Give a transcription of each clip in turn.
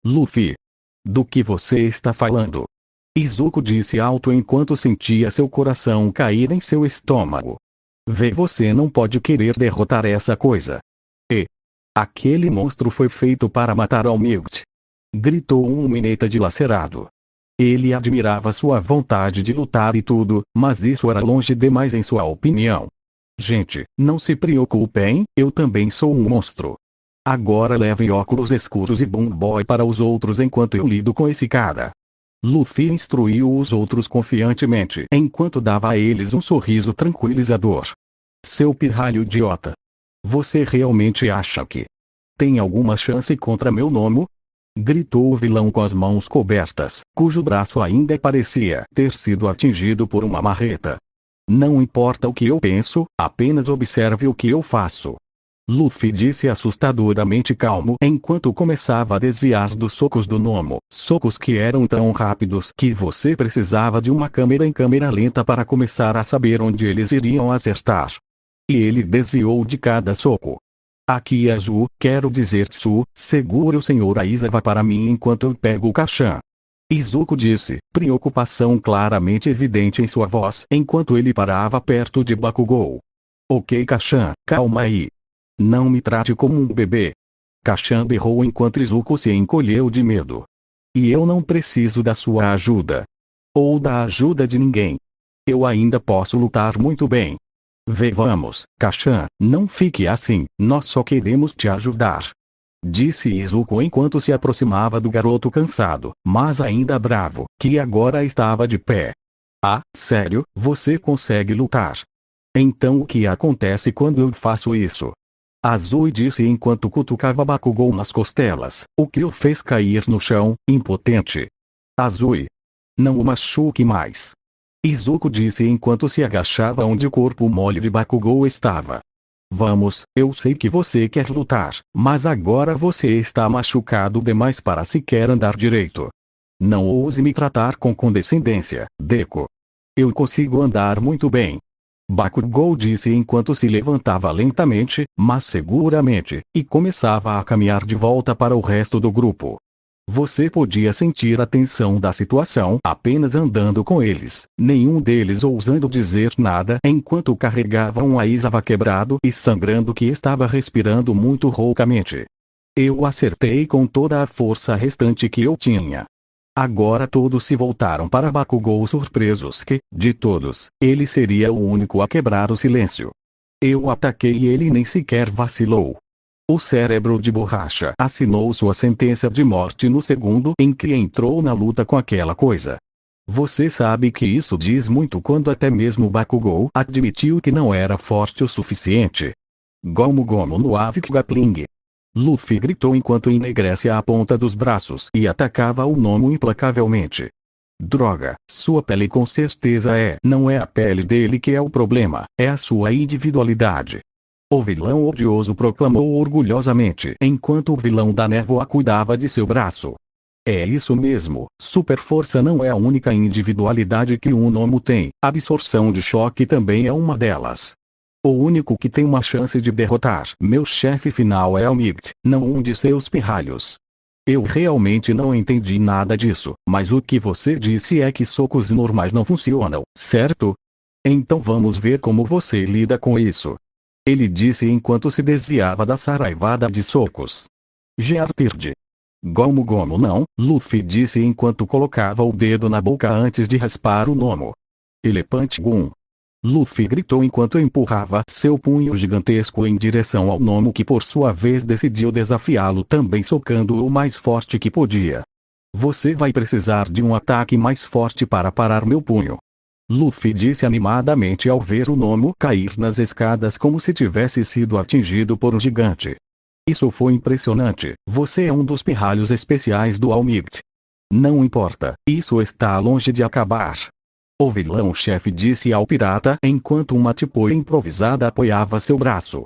Luffy. Do que você está falando? Izuku disse alto enquanto sentia seu coração cair em seu estômago. Você não pode querer derrotar essa coisa. Aquele monstro foi feito para matar All Might. Gritou um Mineta dilacerado. Ele admirava sua vontade de lutar e tudo, mas isso era longe demais em sua opinião. Gente, não se preocupem, eu também sou um monstro. Agora levem óculos escuros e Boom Boy para os outros enquanto eu lido com esse cara. Luffy instruiu os outros confiantemente enquanto dava a eles um sorriso tranquilizador. Seu pirralho idiota. Você realmente acha que tem alguma chance contra meu Nomo? Gritou o vilão com as mãos cobertas, cujo braço ainda parecia ter sido atingido por uma marreta. Não importa o que eu penso, apenas observe o que eu faço. Luffy disse assustadoramente calmo enquanto começava a desviar dos socos do Nomo, socos que eram tão rápidos que você precisava de uma câmera em câmera lenta para começar a saber onde eles iriam acertar. E ele desviou de cada soco. Aqui Azul, quero dizer Tsu, segure o Sr. Aizawa para mim enquanto eu pego o Kashan. Izuku disse, preocupação claramente evidente em sua voz enquanto ele parava perto de Bakugou. Ok Kashan, calma aí. Não me trate como um bebê. Kashan berrou enquanto Izuku se encolheu de medo. E eu não preciso da sua ajuda. Ou da ajuda de ninguém. Eu ainda posso lutar muito bem. Vamos, Kashan, não fique assim, nós só queremos te ajudar. Disse Izuku enquanto se aproximava do garoto cansado, mas ainda bravo, que agora estava de pé. Ah, sério, você consegue lutar? Então o que acontece quando eu faço isso? Azui disse enquanto cutucava Bakugou nas costelas, o que o fez cair no chão, impotente. Azui. Não o machuque mais. Izuku disse enquanto se agachava onde o corpo mole de Bakugou estava. Vamos, eu sei que você quer lutar, mas agora você está machucado demais para sequer andar direito. Não ouse me tratar com condescendência, Deku. Eu consigo andar muito bem. Bakugou disse enquanto se levantava lentamente, mas seguramente, e começava a caminhar de volta para o resto do grupo. Você podia sentir a tensão da situação apenas andando com eles, nenhum deles ousando dizer nada enquanto carregavam um Aizawa quebrado e sangrando que estava respirando muito roucamente. Eu acertei com toda a força restante que eu tinha. Agora todos se voltaram para Bakugou surpresos que, de todos, ele seria o único a quebrar o silêncio. Eu ataquei e ele nem sequer vacilou. O cérebro de borracha assinou sua sentença de morte no segundo em que entrou na luta com aquela coisa. Você sabe que isso diz muito quando até mesmo Bakugou admitiu que não era forte o suficiente. Gomu Gomu no Avic Gatling. Luffy gritou enquanto enegrece a ponta dos braços e atacava o Nomo implacavelmente. Droga, sua pele com certeza não é a pele dele que é o problema, é a sua individualidade. O vilão odioso proclamou orgulhosamente enquanto o vilão da névoa cuidava de seu braço. É isso mesmo, super força não é a única individualidade que um Nomo tem, absorção de choque também é uma delas. O único que tem uma chance de derrotar meu chefe final é o Might, não um de seus pirralhos. Eu realmente não entendi nada disso, mas o que você disse é que socos normais não funcionam, certo? Então vamos ver como você lida com isso. Ele disse enquanto se desviava da saraivada de socos. Geartirde. Gomu Gomu não, Luffy disse enquanto colocava o dedo na boca antes de raspar o Nomo. Elepante Gun. Luffy gritou enquanto empurrava seu punho gigantesco em direção ao Nomo que por sua vez decidiu desafiá-lo também socando-o o mais forte que podia. Você vai precisar de um ataque mais forte para parar meu punho. Luffy disse animadamente ao ver o Nomo cair nas escadas como se tivesse sido atingido por um gigante. Isso foi impressionante, você é um dos pirralhos especiais do All Might. Não importa, isso está longe de acabar. O vilão-chefe disse ao pirata enquanto uma tipoia improvisada apoiava seu braço.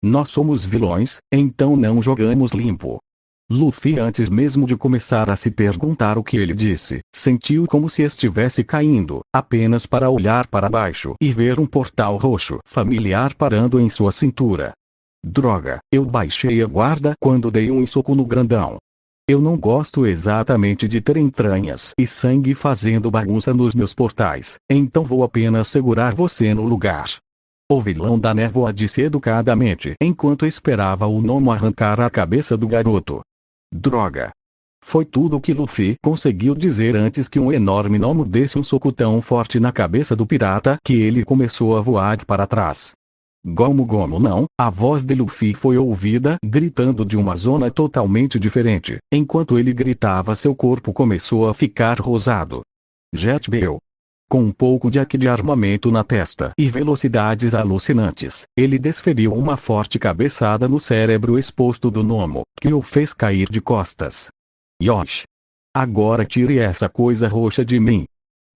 Nós somos vilões, então não jogamos limpo. Luffy antes mesmo de começar a se perguntar o que ele disse, sentiu como se estivesse caindo, apenas para olhar para baixo e ver um portal roxo familiar parando em sua cintura. Droga, eu baixei a guarda quando dei um soco no grandão. Eu não gosto exatamente de ter entranhas e sangue fazendo bagunça nos meus portais, então vou apenas segurar você no lugar. O vilão da névoa disse educadamente enquanto esperava o gnomo arrancar a cabeça do garoto. Droga! Foi tudo o que Luffy conseguiu dizer antes que um enorme gnomo desse um soco tão forte na cabeça do pirata que ele começou a voar para trás. Gomu Gomu não, a voz de Luffy foi ouvida gritando de uma zona totalmente diferente. Enquanto ele gritava, seu corpo começou a ficar rosado. Jet Bill. Com um pouco de armamento na testa e velocidades alucinantes, ele desferiu uma forte cabeçada no cérebro exposto do gnomo, que o fez cair de costas. Yosh! Agora tire essa coisa roxa de mim!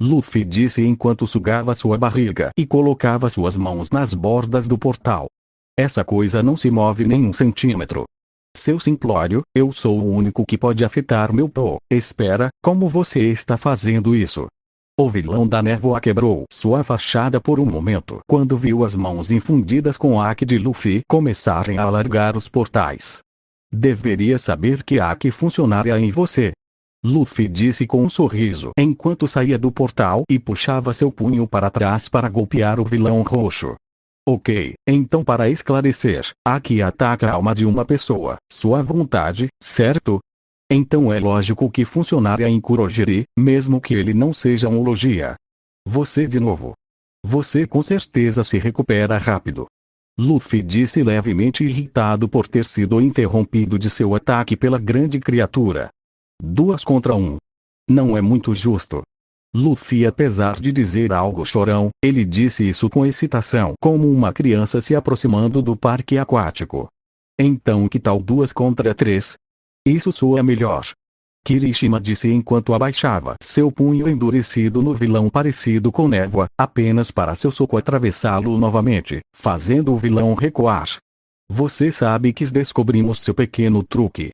Luffy disse enquanto sugava sua barriga e colocava suas mãos nas bordas do portal. Essa coisa não se move nem um centímetro. Seu simplório, eu sou o único que pode afetar meu Po. Espera, como você está fazendo isso? O vilão da névoa quebrou sua fachada por um momento quando viu as mãos infundidas com Haki de Luffy começarem a alargar os portais. Deveria saber que Haki funcionaria em você. Luffy disse com um sorriso enquanto saía do portal e puxava seu punho para trás para golpear o vilão roxo. Ok, então para esclarecer, Haki ataca a alma de uma pessoa, sua vontade, certo? Então é lógico que funcionaria em Kurogiri, mesmo que ele não seja um logia. Você de novo. Você com certeza se recupera rápido. Luffy disse levemente irritado por ter sido interrompido de seu ataque pela grande criatura. 2 contra 1. Não é muito justo. Luffy, apesar de dizer algo chorão, ele disse isso com excitação como uma criança se aproximando do parque aquático. Então que tal 2 contra 3? Isso soa melhor. Kirishima disse enquanto abaixava seu punho endurecido no vilão parecido com névoa, apenas para seu soco atravessá-lo novamente, fazendo o vilão recuar. Você sabe que descobrimos seu pequeno truque.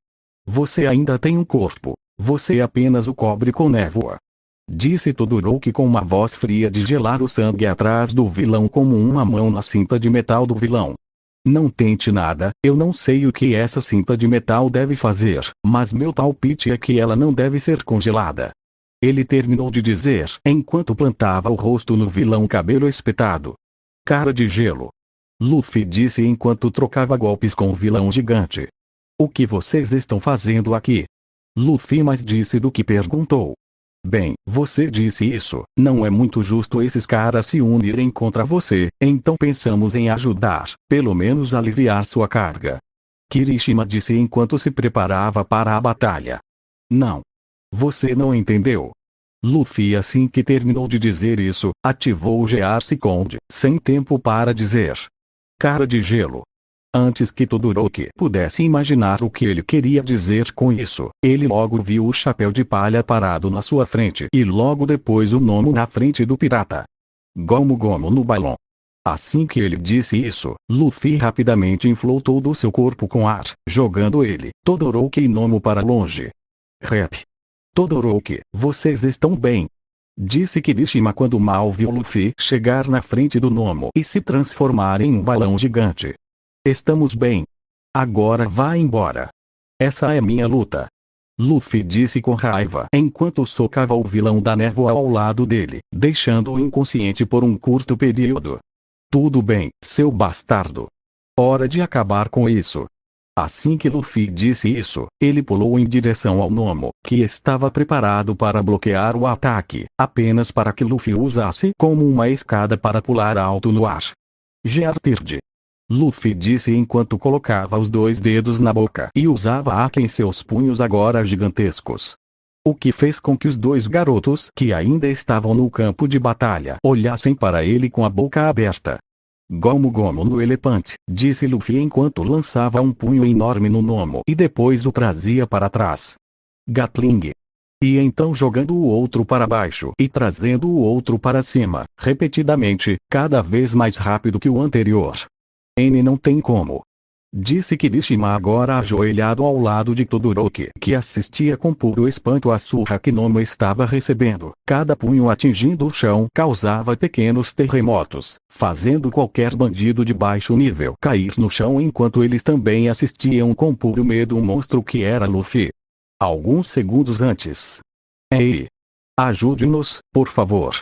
Você ainda tem um corpo. Você apenas o cobre com névoa. Disse Todoroki com uma voz fria de gelar o sangue atrás do vilão como uma mão na cinta de metal do vilão. Não tente nada, eu não sei o que essa cinta de metal deve fazer, mas meu palpite é que ela não deve ser congelada. Ele terminou de dizer enquanto plantava o rosto no vilão cabelo espetado. Cara de gelo. Luffy disse enquanto trocava golpes com o vilão gigante. O que vocês estão fazendo aqui? Luffy mais disse do que perguntou. Bem, você disse isso, não é muito justo esses caras se unirem contra você, então pensamos em ajudar, pelo menos aliviar sua carga. Kirishima disse enquanto se preparava para a batalha. Não. Você não entendeu. Luffy, assim que terminou de dizer isso, ativou o Gear Second, sem tempo para dizer. Cara de gelo. Antes que Todoroki pudesse imaginar o que ele queria dizer com isso, ele logo viu o chapéu de palha parado na sua frente e logo depois o gnomo na frente do pirata. Gomu Gomu no balão. Assim que ele disse isso, Luffy rapidamente inflou todo o seu corpo com ar, jogando ele, Todoroki e gnomo para longe. Rap. Todoroki, vocês estão bem? Disse Kirishima quando mal viu Luffy chegar na frente do gnomo e se transformar em um balão gigante. Estamos bem. Agora vá embora. Essa é minha luta. Luffy disse com raiva enquanto socava o vilão da névoa ao lado dele, deixando-o inconsciente por um curto período. Tudo bem, seu bastardo. Hora de acabar com isso. Assim que Luffy disse isso, ele pulou em direção ao gnomo, que estava preparado para bloquear o ataque, apenas para que Luffy usasse como uma escada para pular alto no ar. Geartird. Luffy disse enquanto colocava os 2 dedos na boca e usava Haki em seus punhos agora gigantescos. O que fez com que os 2 garotos que ainda estavam no campo de batalha olhassem para ele com a boca aberta. Gomu Gomu no elefante, disse Luffy enquanto lançava um punho enorme no gnomo e depois o trazia para trás. Gatling. E então jogando o outro para baixo e trazendo o outro para cima, repetidamente, cada vez mais rápido que o anterior. N não tem como. Disse Kirishima agora ajoelhado ao lado de Todoroki, que assistia com puro espanto à surra que Gnomo estava recebendo. Cada punho atingindo o chão causava pequenos terremotos, fazendo qualquer bandido de baixo nível cair no chão enquanto eles também assistiam com puro medo um monstro que era Luffy. alguns segundos antes. Ei! Ajude-nos, por favor!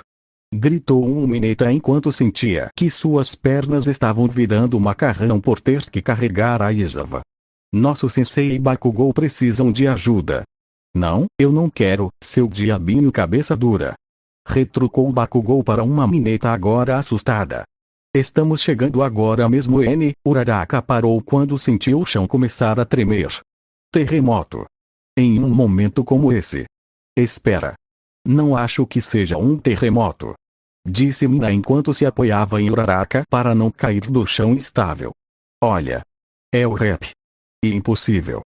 Gritou um Mineta enquanto sentia que suas pernas estavam virando macarrão por ter que carregar a Aizawa. Nosso sensei e Bakugou precisam de ajuda. Não, eu não quero, seu diabinho cabeça dura. Retrucou Bakugou para uma Mineta agora assustada. Estamos chegando agora mesmo. Uraraka parou quando sentiu o chão começar a tremer. Terremoto. Em um momento como esse. Espera. Não acho que seja um terremoto. Disse Mina enquanto se apoiava em Uraraka para não cair do chão instável. Olha. É o rap. Impossível.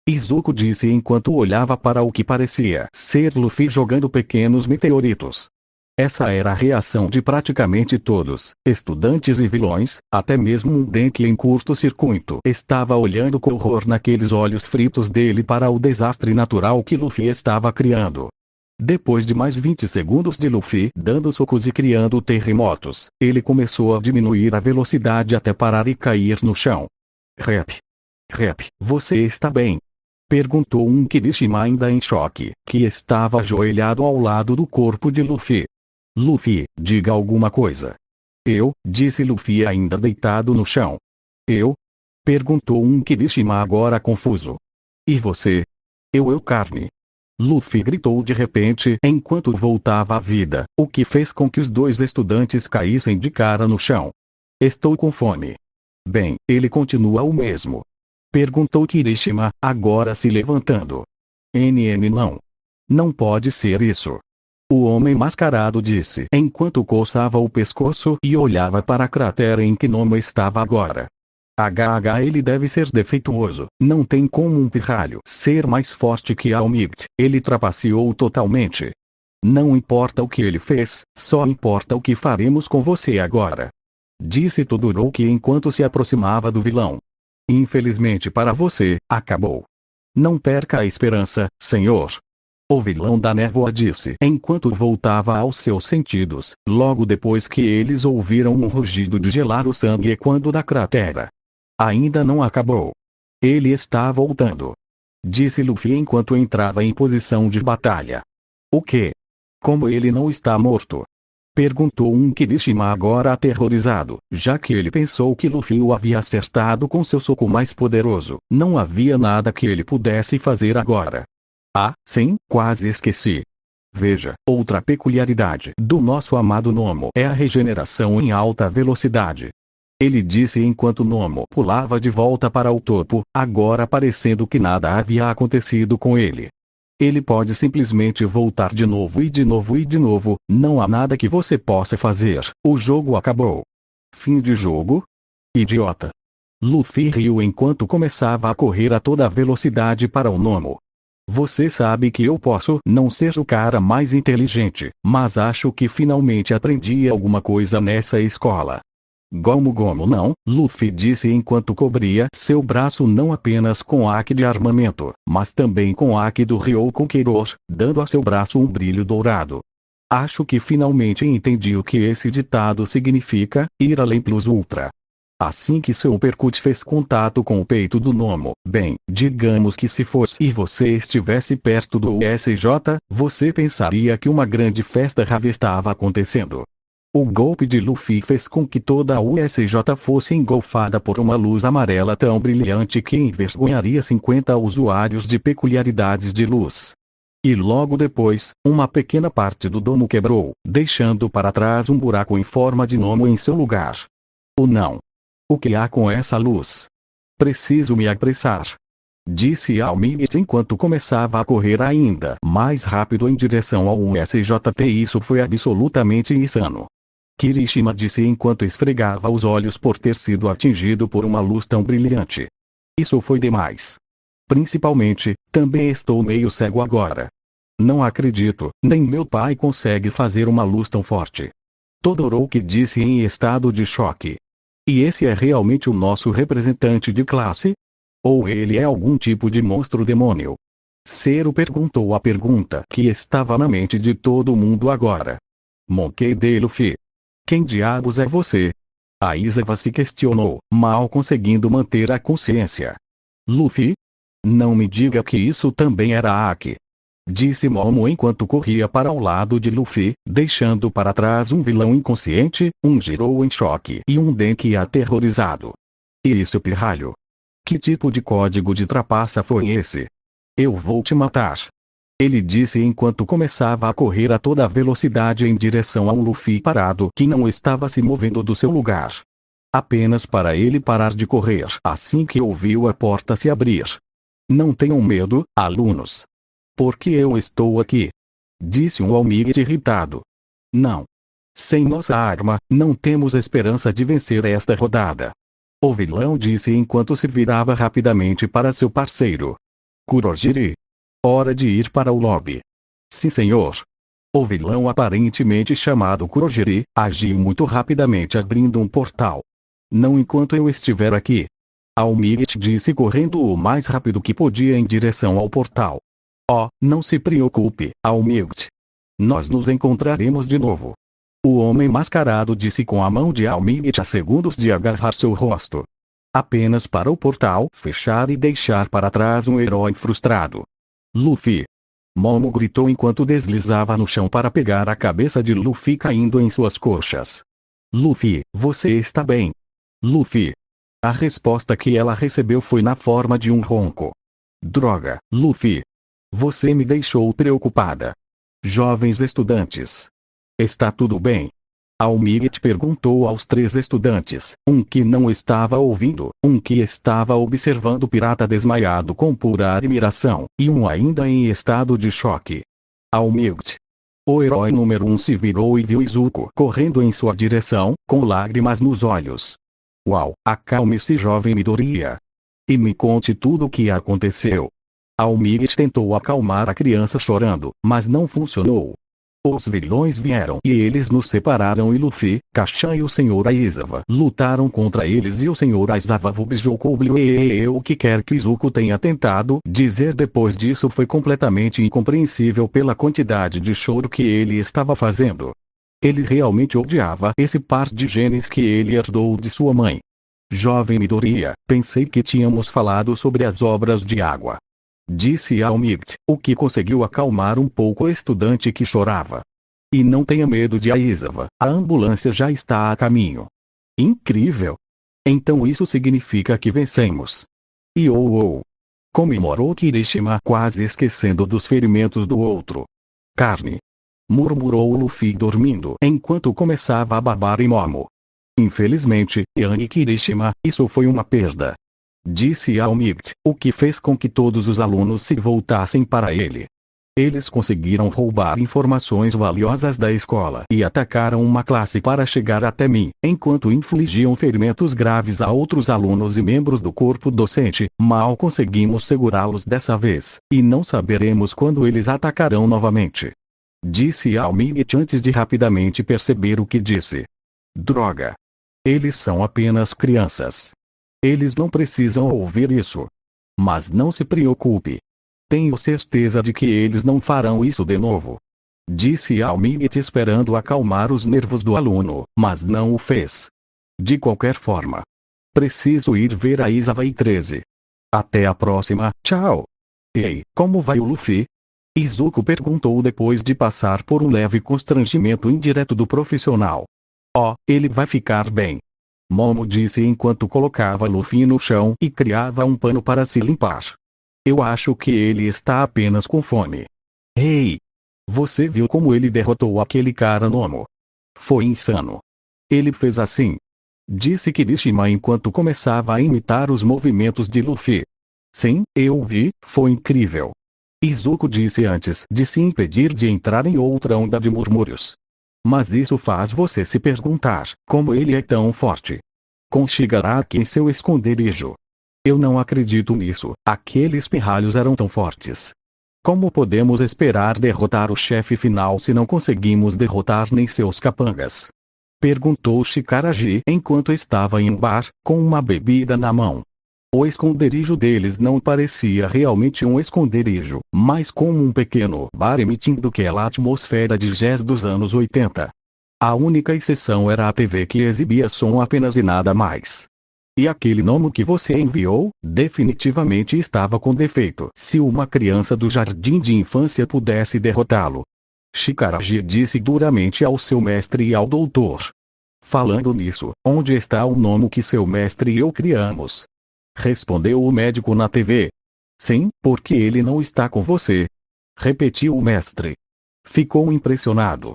Izuku disse enquanto olhava para o que parecia ser Luffy jogando pequenos meteoritos. Essa era a reação de praticamente todos, estudantes e vilões, até mesmo um Denki em curto-circuito estava olhando com horror naqueles olhos fritos dele para o desastre natural que Luffy estava criando. Depois de mais 20 segundos de Luffy dando socos e criando terremotos, ele começou a diminuir a velocidade até parar e cair no chão. Rap, você está bem? Perguntou um Kirishima ainda em choque, que estava ajoelhado ao lado do corpo de Luffy. Luffy, diga alguma coisa. Eu, disse Luffy ainda deitado no chão. Eu? Perguntou um Kirishima agora confuso. E você? Eu carne. Luffy gritou de repente enquanto voltava à vida, o que fez com que os dois estudantes caíssem de cara no chão. Estou com fome. Bem, ele continua o mesmo. Perguntou Kirishima, agora se levantando. Não. Não pode ser isso. O homem mascarado disse enquanto coçava o pescoço e olhava para a cratera em que Nomo estava agora. Ele deve ser defeituoso, não tem como um pirralho ser mais forte que All Might, ele trapaceou totalmente. Não importa o que ele fez, só importa o que faremos com você agora. Disse Todoroki enquanto se aproximava do vilão. Infelizmente para você, acabou. Não perca a esperança, senhor. O vilão da névoa disse enquanto voltava aos seus sentidos, logo depois que eles ouviram um rugido de gelar o sangue quando da cratera. Ainda não acabou. Ele está voltando. Disse Luffy enquanto entrava em posição de batalha. O quê? Como ele não está morto? Perguntou um Kirishima agora aterrorizado, já que ele pensou que Luffy o havia acertado com seu soco mais poderoso. Não havia nada que ele pudesse fazer agora. Ah, sim, quase esqueci. Veja, outra peculiaridade do nosso amado Nomo é a regeneração em alta velocidade. Ele disse enquanto Nomo pulava de volta para o topo, agora parecendo que nada havia acontecido com ele. Ele pode simplesmente voltar de novo e de novo e de novo, não há nada que você possa fazer, o jogo acabou. Fim de jogo? Idiota. Luffy riu enquanto começava a correr a toda velocidade para o Nomo. Você sabe que eu posso não ser o cara mais inteligente, mas acho que finalmente aprendi alguma coisa nessa escola. Gomu não, Luffy disse enquanto cobria seu braço não apenas com haki de armamento, mas também com haki do Ryou Conqueror, dando a seu braço um brilho dourado. Acho que finalmente entendi o que esse ditado significa, ir além plus ultra. Assim que seu uppercut fez contato com o peito do Nomo, bem, digamos que se fosse e você estivesse perto do USJ, você pensaria que uma grande festa rave estava acontecendo. O golpe de Luffy fez com que toda a USJ fosse engolfada por uma luz amarela tão brilhante que envergonharia 50 usuários de peculiaridades de luz. E logo depois, uma pequena parte do domo quebrou, deixando para trás um buraco em forma de Nomo em seu lugar. Ou não. O que há com essa luz? Preciso me apressar. Disse All Might enquanto começava a correr ainda mais rápido em direção ao USJT. Isso foi absolutamente insano. Kirishima disse enquanto esfregava os olhos por ter sido atingido por uma luz tão brilhante. Isso foi demais. Principalmente, também estou meio cego agora. Não acredito, nem meu pai consegue fazer uma luz tão forte. Todoroki disse em estado de choque. E esse é realmente o nosso representante de classe? Ou ele é algum tipo de monstro demônio? Zero perguntou a pergunta que estava na mente de todo mundo agora. Monkey D. Luffy. Quem diabos é você? A Aizawa se questionou, mal conseguindo manter a consciência. Luffy? Não me diga que isso também era Aki. Disse Momo enquanto corria para o lado de Luffy, deixando para trás um vilão inconsciente, um Jirou em choque e um Denki aterrorizado. E isso, pirralho? Que tipo de código de trapaça foi esse? Eu vou te matar. Ele disse enquanto começava a correr a toda velocidade em direção a um Luffy parado que não estava se movendo do seu lugar. Apenas para ele parar de correr assim que ouviu a porta se abrir. Não tenham medo, alunos. Porque eu estou aqui. Disse um almirante irritado. Não. Sem nossa arma, não temos esperança de vencer esta rodada. O vilão disse enquanto se virava rapidamente para seu parceiro. Kurogiri. Hora de ir para o lobby. Sim, senhor. O vilão aparentemente chamado Kurogiri, agiu muito rapidamente abrindo um portal. Não enquanto eu estiver aqui. Almirante disse correndo o mais rápido que podia em direção ao portal. Oh, não se preocupe, Almirante. Nós nos encontraremos de novo. O homem mascarado disse com a mão de Almirante a segundos de agarrar seu rosto. Apenas para o portal fechar e deixar para trás um herói frustrado. Luffy. Momo gritou enquanto deslizava no chão para pegar a cabeça de Luffy caindo em suas coxas. Luffy, você está bem? Luffy. A resposta que ela recebeu foi na forma de um ronco. Droga, Luffy. Você me deixou preocupada. Jovens estudantes. Está tudo bem? Almirante perguntou aos 3 estudantes, um que não estava ouvindo, um que estava observando o pirata desmaiado com pura admiração, e um ainda em estado de choque. Almirante. O herói número 1 se virou e viu Izuku correndo em sua direção, com lágrimas nos olhos. Uau, acalme-se, jovem Midoriya. E me conte tudo o que aconteceu. Almirante tentou acalmar a criança chorando, mas não funcionou. Os vilões vieram e eles nos separaram e Luffy, Kashan e o Sr. Aizawa lutaram contra eles e o Sr. Aizawa vubijou o que quer que Izuku tenha tentado dizer depois disso foi completamente incompreensível pela quantidade de choro que ele estava fazendo. Ele realmente odiava esse par de genes que ele herdou de sua mãe. Jovem Midoriya, pensei que tínhamos falado sobre as obras de água. Disse Almirante, o que conseguiu acalmar um pouco o estudante que chorava. E não tenha medo de Aizawa, a ambulância já está a caminho. Incrível! Então isso significa que vencemos. E comemorou Kirishima quase esquecendo dos ferimentos do outro. Carne. Murmurou Luffy dormindo enquanto começava a babar em Momo. Infelizmente, Yang Kirishima, isso foi uma perda. Disse Almirante, o que fez com que todos os alunos se voltassem para ele. Eles conseguiram roubar informações valiosas da escola e atacaram uma classe para chegar até mim, enquanto infligiam ferimentos graves a outros alunos e membros do corpo docente. Mal conseguimos segurá-los dessa vez, e não saberemos quando eles atacarão novamente. Disse Almirante antes de rapidamente perceber o que disse. Droga! Eles são apenas crianças. Eles não precisam ouvir isso. Mas não se preocupe. Tenho certeza de que eles não farão isso de novo. Disse Almirante esperando acalmar os nervos do aluno, mas não o fez. De qualquer forma. Preciso ir ver a Aizawa e 13. Até a próxima, tchau. Ei, como vai o Luffy? Izuku perguntou depois de passar por um leve constrangimento indireto do profissional. Oh, ele vai ficar bem. Momo disse enquanto colocava Luffy no chão e criava um pano para se limpar. Eu acho que ele está apenas com fome. Ei! Você viu como ele derrotou aquele cara Momo? Foi insano. Ele fez assim. Disse Kirishima enquanto começava a imitar os movimentos de Luffy. Sim, eu vi, foi incrível. Izuku disse antes de se impedir de entrar em outra onda de murmúrios. Mas isso faz você se perguntar, como ele é tão forte. Com Shigaraki em seu esconderijo. Eu não acredito nisso, aqueles pirralhos eram tão fortes. Como podemos esperar derrotar o chefe final se não conseguimos derrotar nem seus capangas? Perguntou Shikaraji enquanto estava em um bar, com uma bebida na mão. O esconderijo deles não parecia realmente um esconderijo, mas como um pequeno bar emitindo aquela atmosfera de jazz dos anos 80. A única exceção era a TV que exibia som apenas e nada mais. E aquele gnomo que você enviou, definitivamente estava com defeito. Se uma criança do jardim de infância pudesse derrotá-lo. Shikaraji disse duramente ao seu mestre e ao doutor. Falando nisso, onde está o gnomo que seu mestre e eu criamos? Respondeu o médico na TV. Sim, porque ele não está com você. Repetiu o mestre. Ficou impressionado.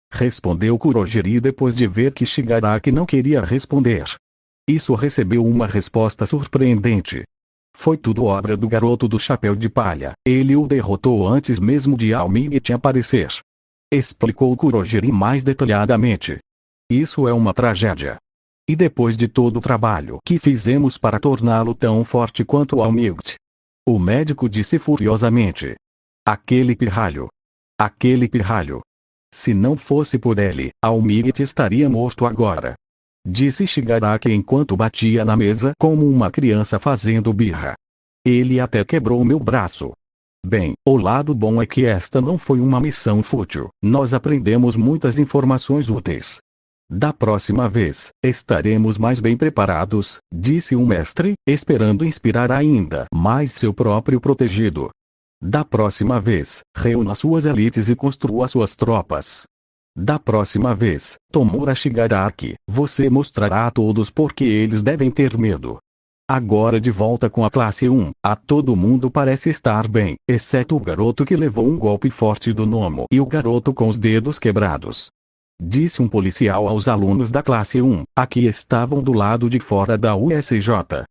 Respondeu Kurogiri depois de ver que Shigaraki não queria responder. Isso recebeu uma resposta surpreendente. Foi tudo obra do garoto do chapéu de palha. Ele o derrotou antes mesmo de Almigit aparecer. Explicou Kurogiri mais detalhadamente. Isso é uma tragédia. E depois de todo o trabalho que fizemos para torná-lo tão forte quanto Almigit? O médico disse furiosamente. Aquele pirralho. Aquele pirralho. Se não fosse por ele, Almigit estaria morto agora. Disse Shigaraki enquanto batia na mesa como uma criança fazendo birra. Ele até quebrou meu braço. Bem, o lado bom é que esta não foi uma missão fútil. Nós aprendemos muitas informações úteis. Da próxima vez, estaremos mais bem preparados, disse o mestre, esperando inspirar ainda mais seu próprio protegido. Da próxima vez, reúna suas elites e construa suas tropas. Da próxima vez, Tomura Shigaraki, você mostrará a todos por que eles devem ter medo. Agora de volta com a classe 1, a todo mundo parece estar bem, exceto o garoto que levou um golpe forte do gnomo e o garoto com os dedos quebrados. Disse um policial aos alunos da classe 1, a que estavam do lado de fora da USJ.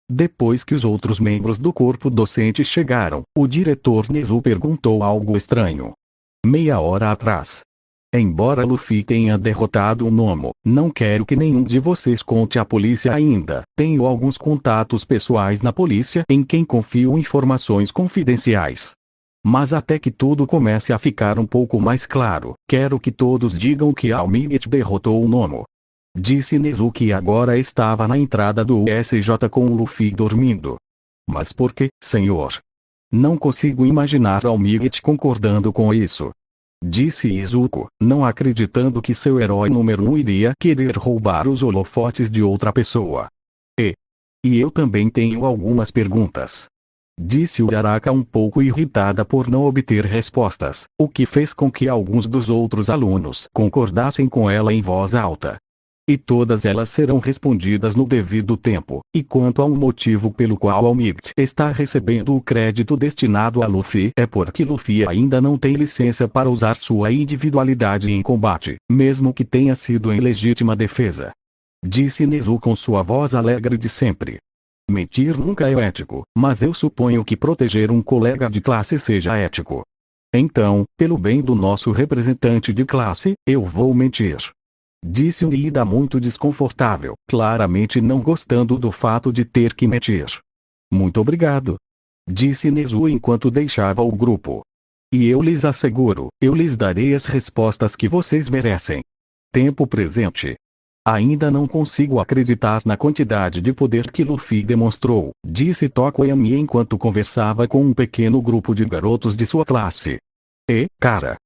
Depois que os outros membros do corpo docente chegaram, o diretor Nezu perguntou algo estranho. Meia hora atrás. Embora Luffy tenha derrotado o gnomo, não quero que nenhum de vocês conte à polícia ainda. Tenho alguns contatos pessoais na polícia em quem confio informações confidenciais. Mas até que tudo comece a ficar um pouco mais claro, quero que todos digam que Almigit derrotou o gnomo. Disse Nezu que agora estava na entrada do USJ com o Luffy dormindo. Mas por que, senhor? Não consigo imaginar Almigit concordando com isso. Disse Izuku, não acreditando que seu herói número 1 iria querer roubar os holofotes de outra pessoa. E eu também tenho algumas perguntas. Disse Uraraka um pouco irritada por não obter respostas, o que fez com que alguns dos outros alunos concordassem com ela em voz alta. E todas elas serão respondidas no devido tempo. E quanto ao motivo pelo qual Almigit está recebendo o crédito destinado a Luffy, é porque Luffy ainda não tem licença para usar sua individualidade em combate, mesmo que tenha sido em legítima defesa. Disse Nezu com sua voz alegre de sempre. Mentir nunca é ético, mas eu suponho que proteger um colega de classe seja ético. Então, pelo bem do nosso representante de classe, eu vou mentir. Disse Ida muito desconfortável, claramente não gostando do fato de ter que mentir. Muito obrigado. Disse Nezu enquanto deixava o grupo. E eu lhes asseguro, eu lhes darei as respostas que vocês merecem. Tempo presente. Ainda não consigo acreditar na quantidade de poder que Luffy demonstrou, disse Tokoyami enquanto conversava com um pequeno grupo de garotos de sua classe. Cara.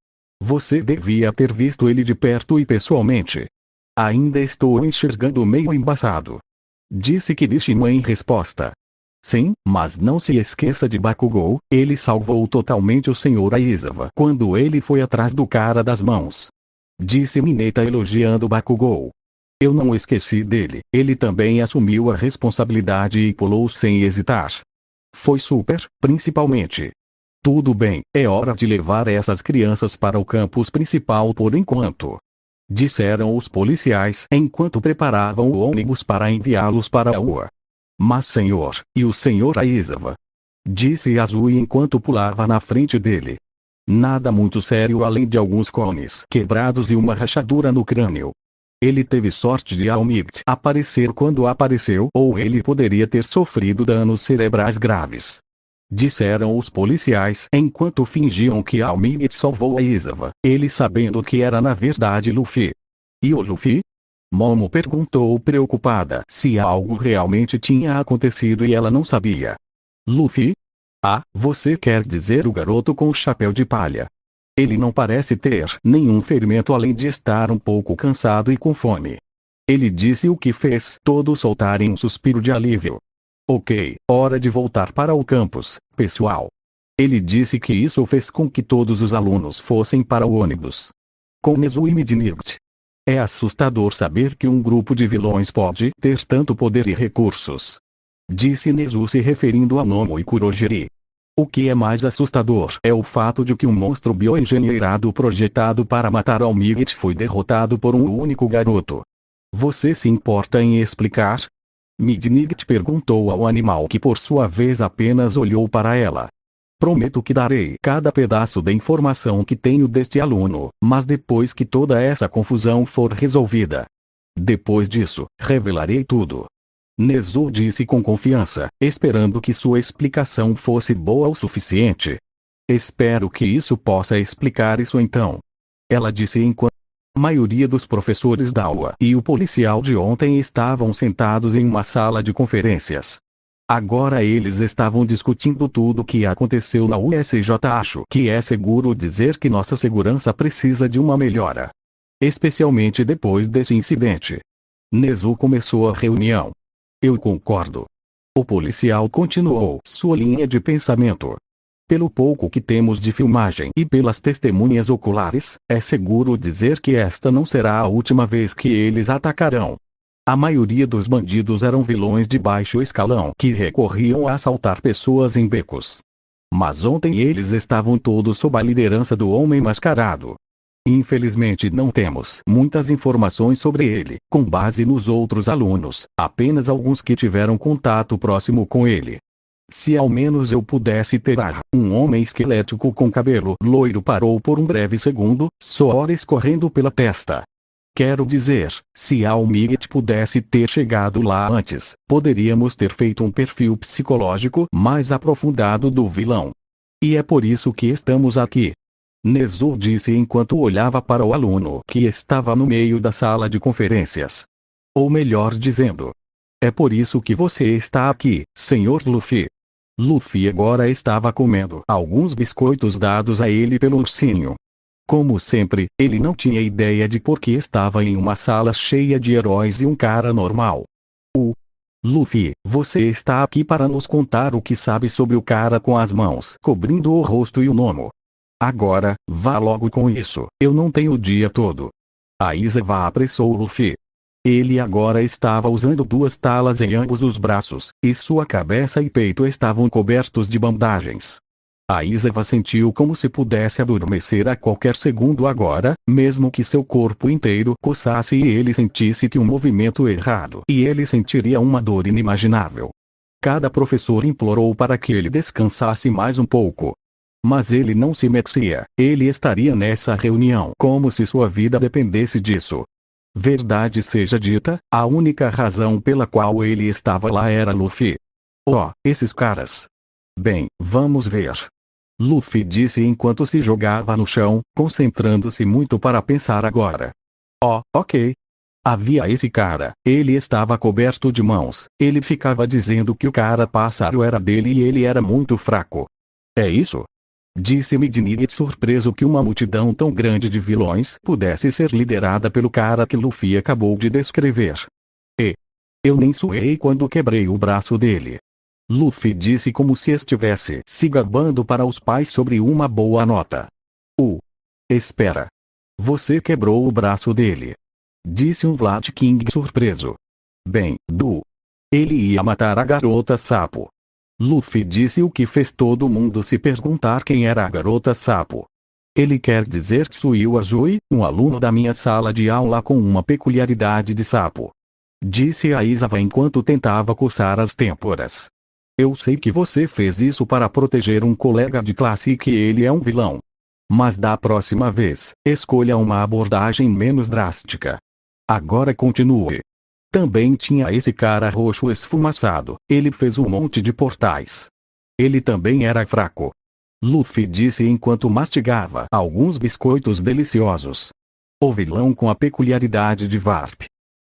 Você devia ter visto ele de perto e pessoalmente. Ainda estou enxergando meio embaçado. Disse Kirishima em resposta. Sim, mas não se esqueça de Bakugou, ele salvou totalmente o Sr. Aizawa quando ele foi atrás do cara das mãos. Disse Mineta elogiando Bakugou. Eu não esqueci dele, ele também assumiu a responsabilidade e pulou sem hesitar. Foi super, principalmente. Tudo bem, é hora de levar essas crianças para o campus principal por enquanto. Disseram os policiais enquanto preparavam o ônibus para enviá-los para a rua. Mas senhor, e o Sr. Aizawa? Disse Azui enquanto pulava na frente dele. Nada muito sério além de alguns cones quebrados e uma rachadura no crânio. Ele teve sorte de Almigit aparecer quando apareceu ou ele poderia ter sofrido danos cerebrais graves. Disseram os policiais enquanto fingiam que Almigit salvou Aizawa, ele sabendo que era na verdade Luffy. E o Luffy? Momo perguntou preocupada se algo realmente tinha acontecido e ela não sabia. Luffy? Ah, você quer dizer o garoto com o chapéu de palha. Ele não parece ter nenhum ferimento além de estar um pouco cansado e com fome. Ele disse o que fez todos soltarem um suspiro de alívio. Ok, hora de voltar para o campus, pessoal. Ele disse que isso fez com que todos os alunos fossem para o ônibus. Com Nezu e Midnight. É assustador saber que um grupo de vilões pode ter tanto poder e recursos. Disse Nezu se referindo a Nomo e Kurogiri. O que é mais assustador é o fato de que um monstro bioengenheirado projetado para matar All-Might foi derrotado por um único garoto. Você se importa em explicar? Midnight perguntou ao animal que por sua vez apenas olhou para ela. Prometo que darei cada pedaço da informação que tenho deste aluno, mas depois que toda essa confusão for resolvida. Depois disso, revelarei tudo. Nezu disse com confiança, esperando que sua explicação fosse boa o suficiente. Espero que isso possa explicar isso então. Ela disse enquanto a maioria dos professores da aula e o policial de ontem estavam sentados em uma sala de conferências. Agora eles estavam discutindo tudo o que aconteceu na USJ. Acho que é seguro dizer que nossa segurança precisa de uma melhora. Especialmente depois desse incidente. Nezu começou a reunião. Eu concordo. O policial continuou sua linha de pensamento. Pelo pouco que temos de filmagem e pelas testemunhas oculares, é seguro dizer que esta não será a última vez que eles atacarão. A maioria dos bandidos eram vilões de baixo escalão que recorriam a assaltar pessoas em becos. Mas ontem eles estavam todos sob a liderança do Homem Mascarado. Infelizmente não temos muitas informações sobre ele, com base nos outros alunos, apenas alguns que tiveram contato próximo com ele. Se ao menos eu pudesse ter um homem esquelético com cabelo loiro parou por um breve segundo, suor escorrendo pela testa. Quero dizer, se All-Might pudesse ter chegado lá antes, poderíamos ter feito um perfil psicológico mais aprofundado do vilão. E é por isso que estamos aqui. Nezu disse enquanto olhava para o aluno que estava no meio da sala de conferências. Ou melhor dizendo, é por isso que você está aqui, Sr. Luffy. Luffy agora estava comendo alguns biscoitos dados a ele pelo ursinho. Como sempre, ele não tinha ideia de por que estava em uma sala cheia de heróis e um cara normal. Luffy, você está aqui para nos contar o que sabe sobre o cara com as mãos cobrindo o rosto e o Nomo. Agora, vá logo com isso, eu não tenho o dia todo. A Izawa apressou Luffy. Ele agora estava usando duas talas em ambos os braços, e sua cabeça e peito estavam cobertos de bandagens. A Izawa sentiu como se pudesse adormecer a qualquer segundo agora, mesmo que seu corpo inteiro coçasse e ele sentisse que um movimento errado e ele sentiria uma dor inimaginável. Cada professor implorou para que ele descansasse mais um pouco. Mas ele não se metia, ele estaria nessa reunião como se sua vida dependesse disso. Verdade seja dita, a única razão pela qual ele estava lá era Luffy. Oh, esses caras. Bem, vamos ver. Luffy disse enquanto se jogava no chão, concentrando-se muito para pensar agora. Oh, ok. Havia esse cara, ele estava coberto de mãos, ele ficava dizendo que o cara pássaro era dele e ele era muito fraco. É isso? Disse Midnight surpreso que uma multidão tão grande de vilões pudesse ser liderada pelo cara que Luffy acabou de descrever. E eu nem suei quando quebrei o braço dele. Luffy disse como se estivesse se gabando para os pais sobre uma boa nota. Espera. Você quebrou o braço dele. Disse um Vlad King surpreso. Bem, ele ia matar a garota sapo. Luffy disse o que fez todo mundo se perguntar quem era a garota sapo. Ele quer dizer Tsuyu Azui, um aluno da minha sala de aula com uma peculiaridade de sapo. Disse a Izawa enquanto tentava coçar as têmporas. Eu sei que você fez isso para proteger um colega de classe e que ele é um vilão. Mas da próxima vez, escolha uma abordagem menos drástica. Agora continue. Também tinha esse cara roxo esfumaçado, ele fez um monte de portais. Ele também era fraco. Luffy disse enquanto mastigava alguns biscoitos deliciosos. O vilão com a peculiaridade de Varp.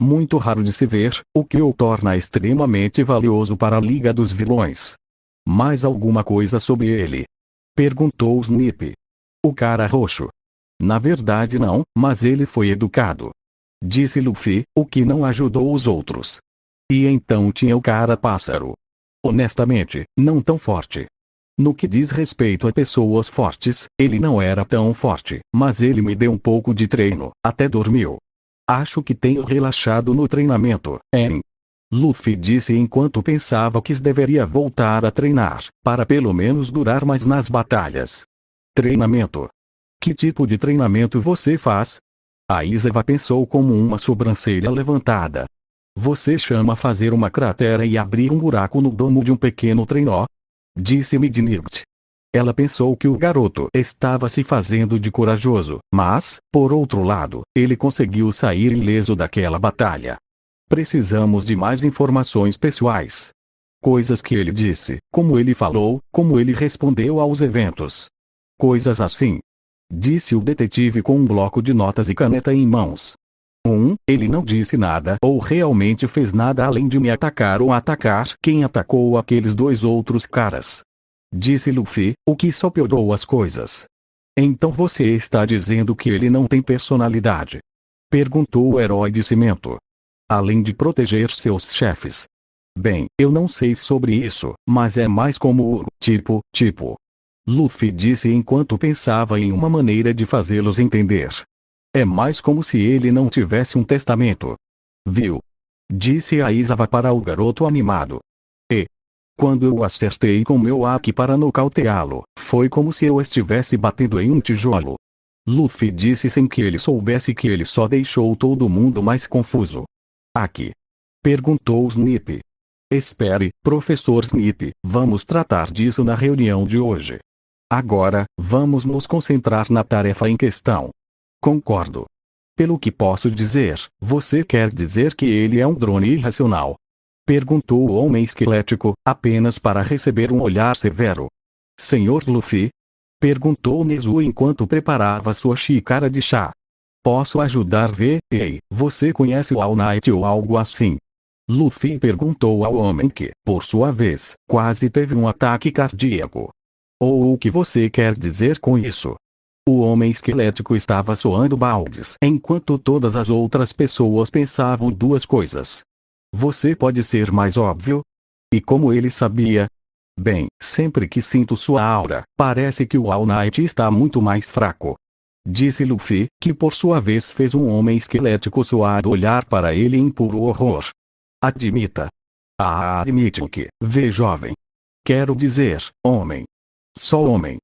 Muito raro de se ver, o que o torna extremamente valioso para a Liga dos Vilões. Mais alguma coisa sobre ele? Perguntou Snip. O cara roxo. Na verdade não, mas ele foi educado. disse Luffy, o que não ajudou os outros. E então tinha o cara pássaro. Honestamente, não tão forte. No que diz respeito a pessoas fortes, ele não era tão forte, mas ele me deu um pouco de treino, até dormiu. Acho que tenho relaxado no treinamento, hein? Luffy disse enquanto pensava que deveria voltar a treinar, para pelo menos durar mais nas batalhas. Treinamento? Que tipo de treinamento você faz? Aizawa pensou como uma sobrancelha levantada. Você chama fazer uma cratera e abrir um buraco no domo de um pequeno trenó? Disse Midnight. Ela pensou que o garoto estava se fazendo de corajoso, mas, por outro lado, ele conseguiu sair ileso daquela batalha. Precisamos de mais informações pessoais. Coisas que ele disse, como ele falou, como ele respondeu aos eventos. Coisas assim. Disse o detetive com um bloco de notas e caneta em mãos. Ele não disse nada ou realmente fez nada além de me atacar ou atacar quem atacou aqueles dois outros caras. Disse Luffy, o que só piorou as coisas. Então você está dizendo que ele não tem personalidade? Perguntou o herói de cimento. Além de proteger seus chefes. Bem, eu não sei sobre isso, mas é mais como o tipo. Luffy disse enquanto pensava em uma maneira de fazê-los entender. É mais como se ele não tivesse um testamento. Viu? Disse Aizawa para o garoto animado. E quando eu acertei com meu haki para nocauteá-lo, foi como se eu estivesse batendo em um tijolo. Luffy disse sem que ele soubesse que ele só deixou todo mundo mais confuso. Haki? Perguntou Snip. Espere, professor Snip, vamos tratar disso na reunião de hoje. Agora, vamos nos concentrar na tarefa em questão. Concordo. Pelo que posso dizer, você quer dizer que ele é um drone irracional? Perguntou o homem esquelético, apenas para receber um olhar severo. Senhor Luffy? Perguntou Nezu enquanto preparava sua xícara de chá. Posso ajudar? Ei, você conhece o All Might ou algo assim? Luffy perguntou ao homem que, por sua vez, quase teve um ataque cardíaco. Ou o que você quer dizer com isso? O homem esquelético estava soando baldes enquanto todas as outras pessoas pensavam duas coisas. Você pode ser mais óbvio? E como ele sabia? Bem, sempre que sinto sua aura, parece que o All Might está muito mais fraco. Disse Luffy, que por sua vez fez um homem esquelético suado olhar para ele em puro horror. Admita. Admite o que, jovem. Quero dizer, homem. Só homem.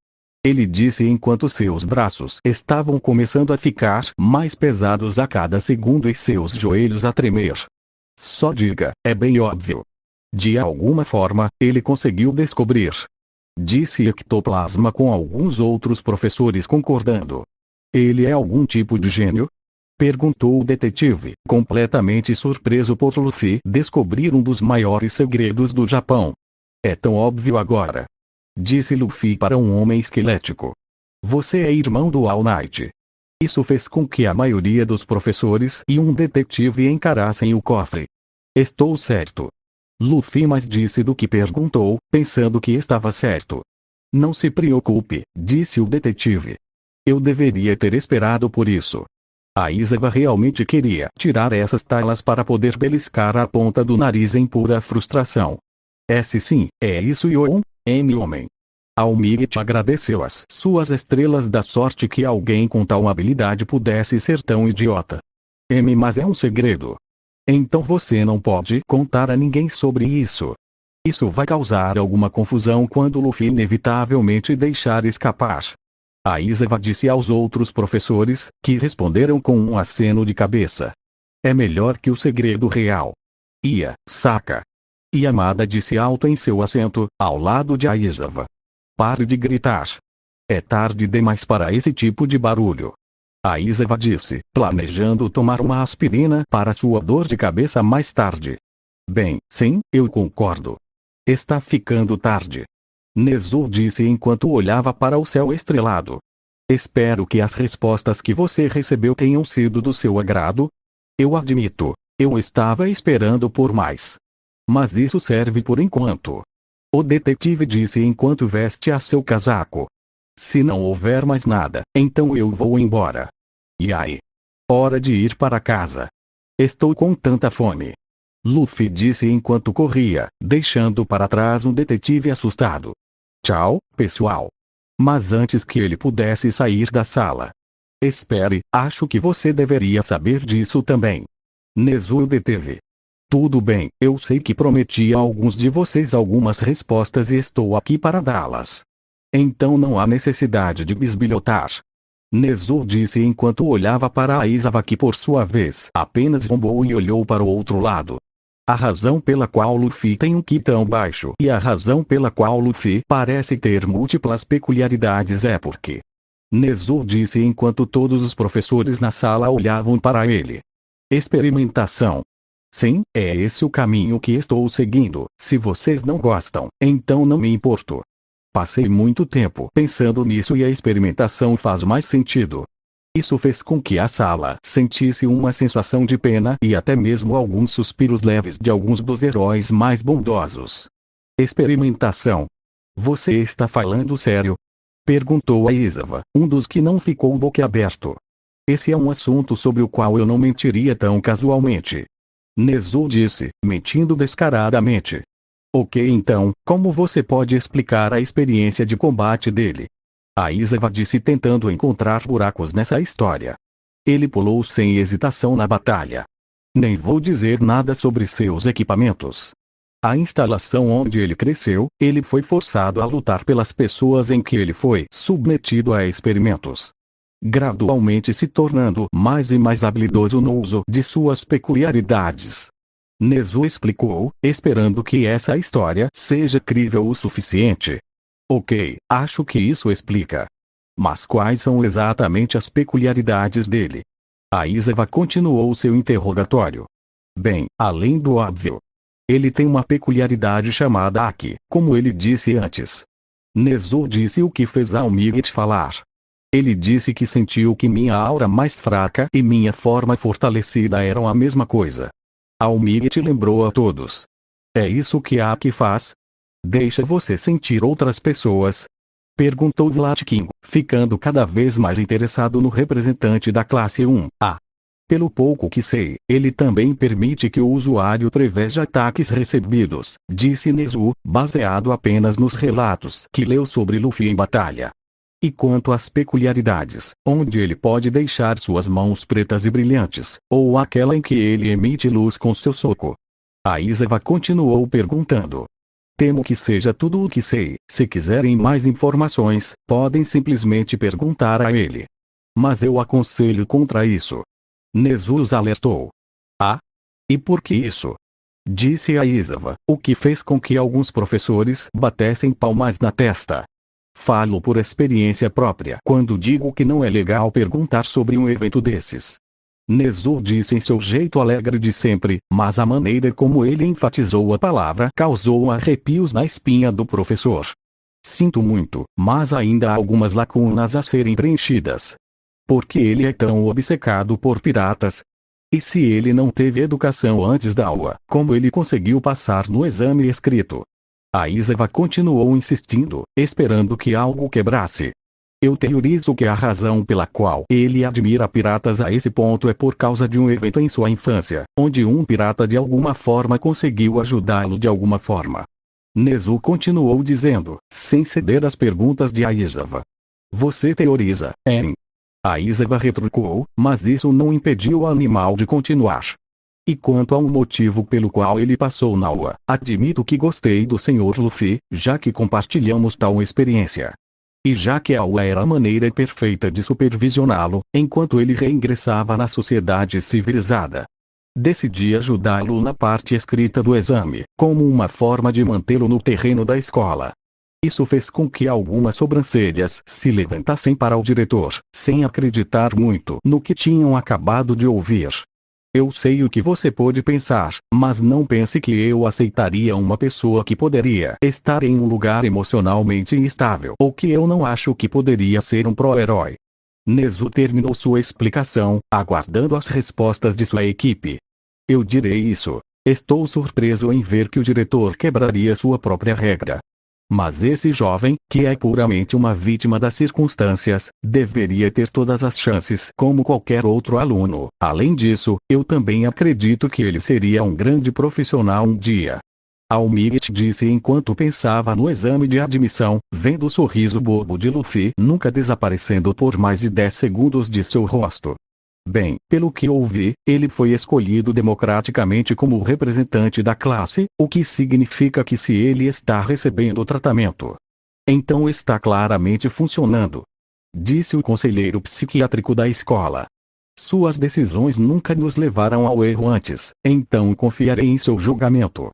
Ele disse enquanto seus braços estavam começando a ficar mais pesados a cada segundo e seus joelhos a tremer. Só diga, é bem óbvio. De alguma forma, ele conseguiu descobrir. Disse Ectoplasma com alguns outros professores concordando. Ele é algum tipo de gênio? Perguntou o detetive, completamente surpreso por Luffy descobrir um dos maiores segredos do Japão. É tão óbvio agora. Disse Luffy para um homem esquelético. Você é irmão do All Might. Isso fez com que a maioria dos professores e um detetive encarassem o cofre. Estou certo. Luffy mais disse do que perguntou, pensando que estava certo. Não se preocupe, disse o detetive. Eu deveria ter esperado por isso. Aizawa realmente queria tirar essas talas para poder beliscar a ponta do nariz em pura frustração. Sim, é isso e homem. Almighty agradeceu as suas estrelas da sorte que alguém com tal habilidade pudesse ser tão idiota. Mas é um segredo. Então você não pode contar a ninguém sobre isso. Isso vai causar alguma confusão quando Luffy inevitavelmente deixar escapar. Aizawa disse aos outros professores, que responderam com um aceno de cabeça. É melhor que o segredo real. Saca. Yamada disse alto em seu assento, ao lado de Aizawa. Pare de gritar. É tarde demais para esse tipo de barulho. Aizawa disse, planejando tomar uma aspirina para sua dor de cabeça mais tarde. Bem, sim, eu concordo. Está ficando tarde. Nezu disse enquanto olhava para o céu estrelado. Espero que as respostas que você recebeu tenham sido do seu agrado. Eu admito, eu estava esperando por mais. Mas isso serve por enquanto. O detetive disse enquanto veste a seu casaco. Se não houver mais nada, então eu vou embora. E aí? Hora de ir para casa. Estou com tanta fome. Luffy disse enquanto corria, deixando para trás um detetive assustado. Tchau, pessoal. Mas antes que ele pudesse sair da sala. Espere, acho que você deveria saber disso também. Nezu o deteve. Tudo bem, eu sei que prometi a alguns de vocês algumas respostas e estou aqui para dá-las. Então não há necessidade de bisbilhotar. Nezu disse enquanto olhava para Aizawa, que por sua vez apenas zombou e olhou para o outro lado. A razão pela qual Luffy tem um ki tão baixo e a razão pela qual Luffy parece ter múltiplas peculiaridades é porque... Nezu disse enquanto todos os professores na sala olhavam para ele. Experimentação. Sim, é esse o caminho que estou seguindo. Se vocês não gostam, então não me importo. Passei muito tempo pensando nisso e a experimentação faz mais sentido. Isso fez com que a sala sentisse uma sensação de pena e até mesmo alguns suspiros leves de alguns dos heróis mais bondosos. Experimentação. Você está falando sério? Perguntou Aizawa, um dos que não ficou boquiaberto. Esse é um assunto sobre o qual eu não mentiria tão casualmente. Nezu disse, mentindo descaradamente. Ok, então, como você pode explicar a experiência de combate dele? Aizawa disse, tentando encontrar buracos nessa história. Ele pulou sem hesitação na batalha. Nem vou dizer nada sobre seus equipamentos. A instalação onde ele cresceu, ele foi forçado a lutar pelas pessoas em que ele foi submetido a experimentos. Gradualmente se tornando mais e mais habilidoso no uso de suas peculiaridades. Nezu explicou, esperando que essa história seja crível o suficiente. Ok, acho que isso explica. Mas quais são exatamente as peculiaridades dele? Aizawa continuou seu interrogatório. Bem, além do óbvio. Ele tem uma peculiaridade chamada Haki, como ele disse antes. Nezu disse o que fez Almigit falar. Ele disse que sentiu que minha aura mais fraca e minha forma fortalecida eram a mesma coisa. Almigit lembrou a todos. É isso que Haki faz? Deixa você sentir outras pessoas? Perguntou Vlatkin, ficando cada vez mais interessado no representante da classe 1A. Pelo pouco que sei, ele também permite que o usuário preveja ataques recebidos, disse Nezu, baseado apenas nos relatos que leu sobre Luffy em batalha. E quanto às peculiaridades, onde ele pode deixar suas mãos pretas e brilhantes, ou aquela em que ele emite luz com seu soco? Aizawa continuou perguntando. Temo que seja tudo o que sei. Se quiserem mais informações, podem simplesmente perguntar a ele. Mas eu aconselho contra isso. Nezu os alertou. Ah? E por que isso? Disse Aizawa, o que fez com que alguns professores batessem palmas na testa. Falo por experiência própria quando digo que não é legal perguntar sobre um evento desses. Nezu disse em seu jeito alegre de sempre, mas a maneira como ele enfatizou a palavra causou arrepios na espinha do professor. Sinto muito, mas ainda há algumas lacunas a serem preenchidas. Por que ele é tão obcecado por piratas? E se ele não teve educação antes da aula, como ele conseguiu passar no exame escrito? Aizawa continuou insistindo, esperando que algo quebrasse. Eu teorizo que a razão pela qual ele admira piratas a esse ponto é por causa de um evento em sua infância, onde um pirata de alguma forma conseguiu ajudá-lo de alguma forma. Nezu continuou dizendo, sem ceder às perguntas de Aizawa. Você teoriza, Eren. Aizawa retrucou, mas isso não impediu o animal de continuar. E quanto ao motivo pelo qual ele passou na aula, admito que gostei do Sr. Luffy, já que compartilhamos tal experiência. E já que a aula era a maneira perfeita de supervisioná-lo, enquanto ele reingressava na sociedade civilizada. Decidi ajudá-lo na parte escrita do exame, como uma forma de mantê-lo no terreno da escola. Isso fez com que algumas sobrancelhas se levantassem para o diretor, sem acreditar muito no que tinham acabado de ouvir. Eu sei o que você pode pensar, mas não pense que eu aceitaria uma pessoa que poderia estar em um lugar emocionalmente instável ou que eu não acho que poderia ser um pró-herói. Nezu terminou sua explicação, aguardando as respostas de sua equipe. Eu direi isso. Estou surpreso em ver que o diretor quebraria sua própria regra. Mas esse jovem, que é puramente uma vítima das circunstâncias, deveria ter todas as chances como qualquer outro aluno. Além disso, eu também acredito que ele seria um grande profissional um dia. Almigit disse enquanto pensava no exame de admissão, vendo o sorriso bobo de Luffy nunca desaparecendo por mais de 10 segundos de seu rosto. Bem, pelo que ouvi, ele foi escolhido democraticamente como representante da classe, o que significa que se ele está recebendo tratamento, então está claramente funcionando, disse o conselheiro psiquiátrico da escola. Suas decisões nunca nos levaram ao erro antes, então confiarei em seu julgamento.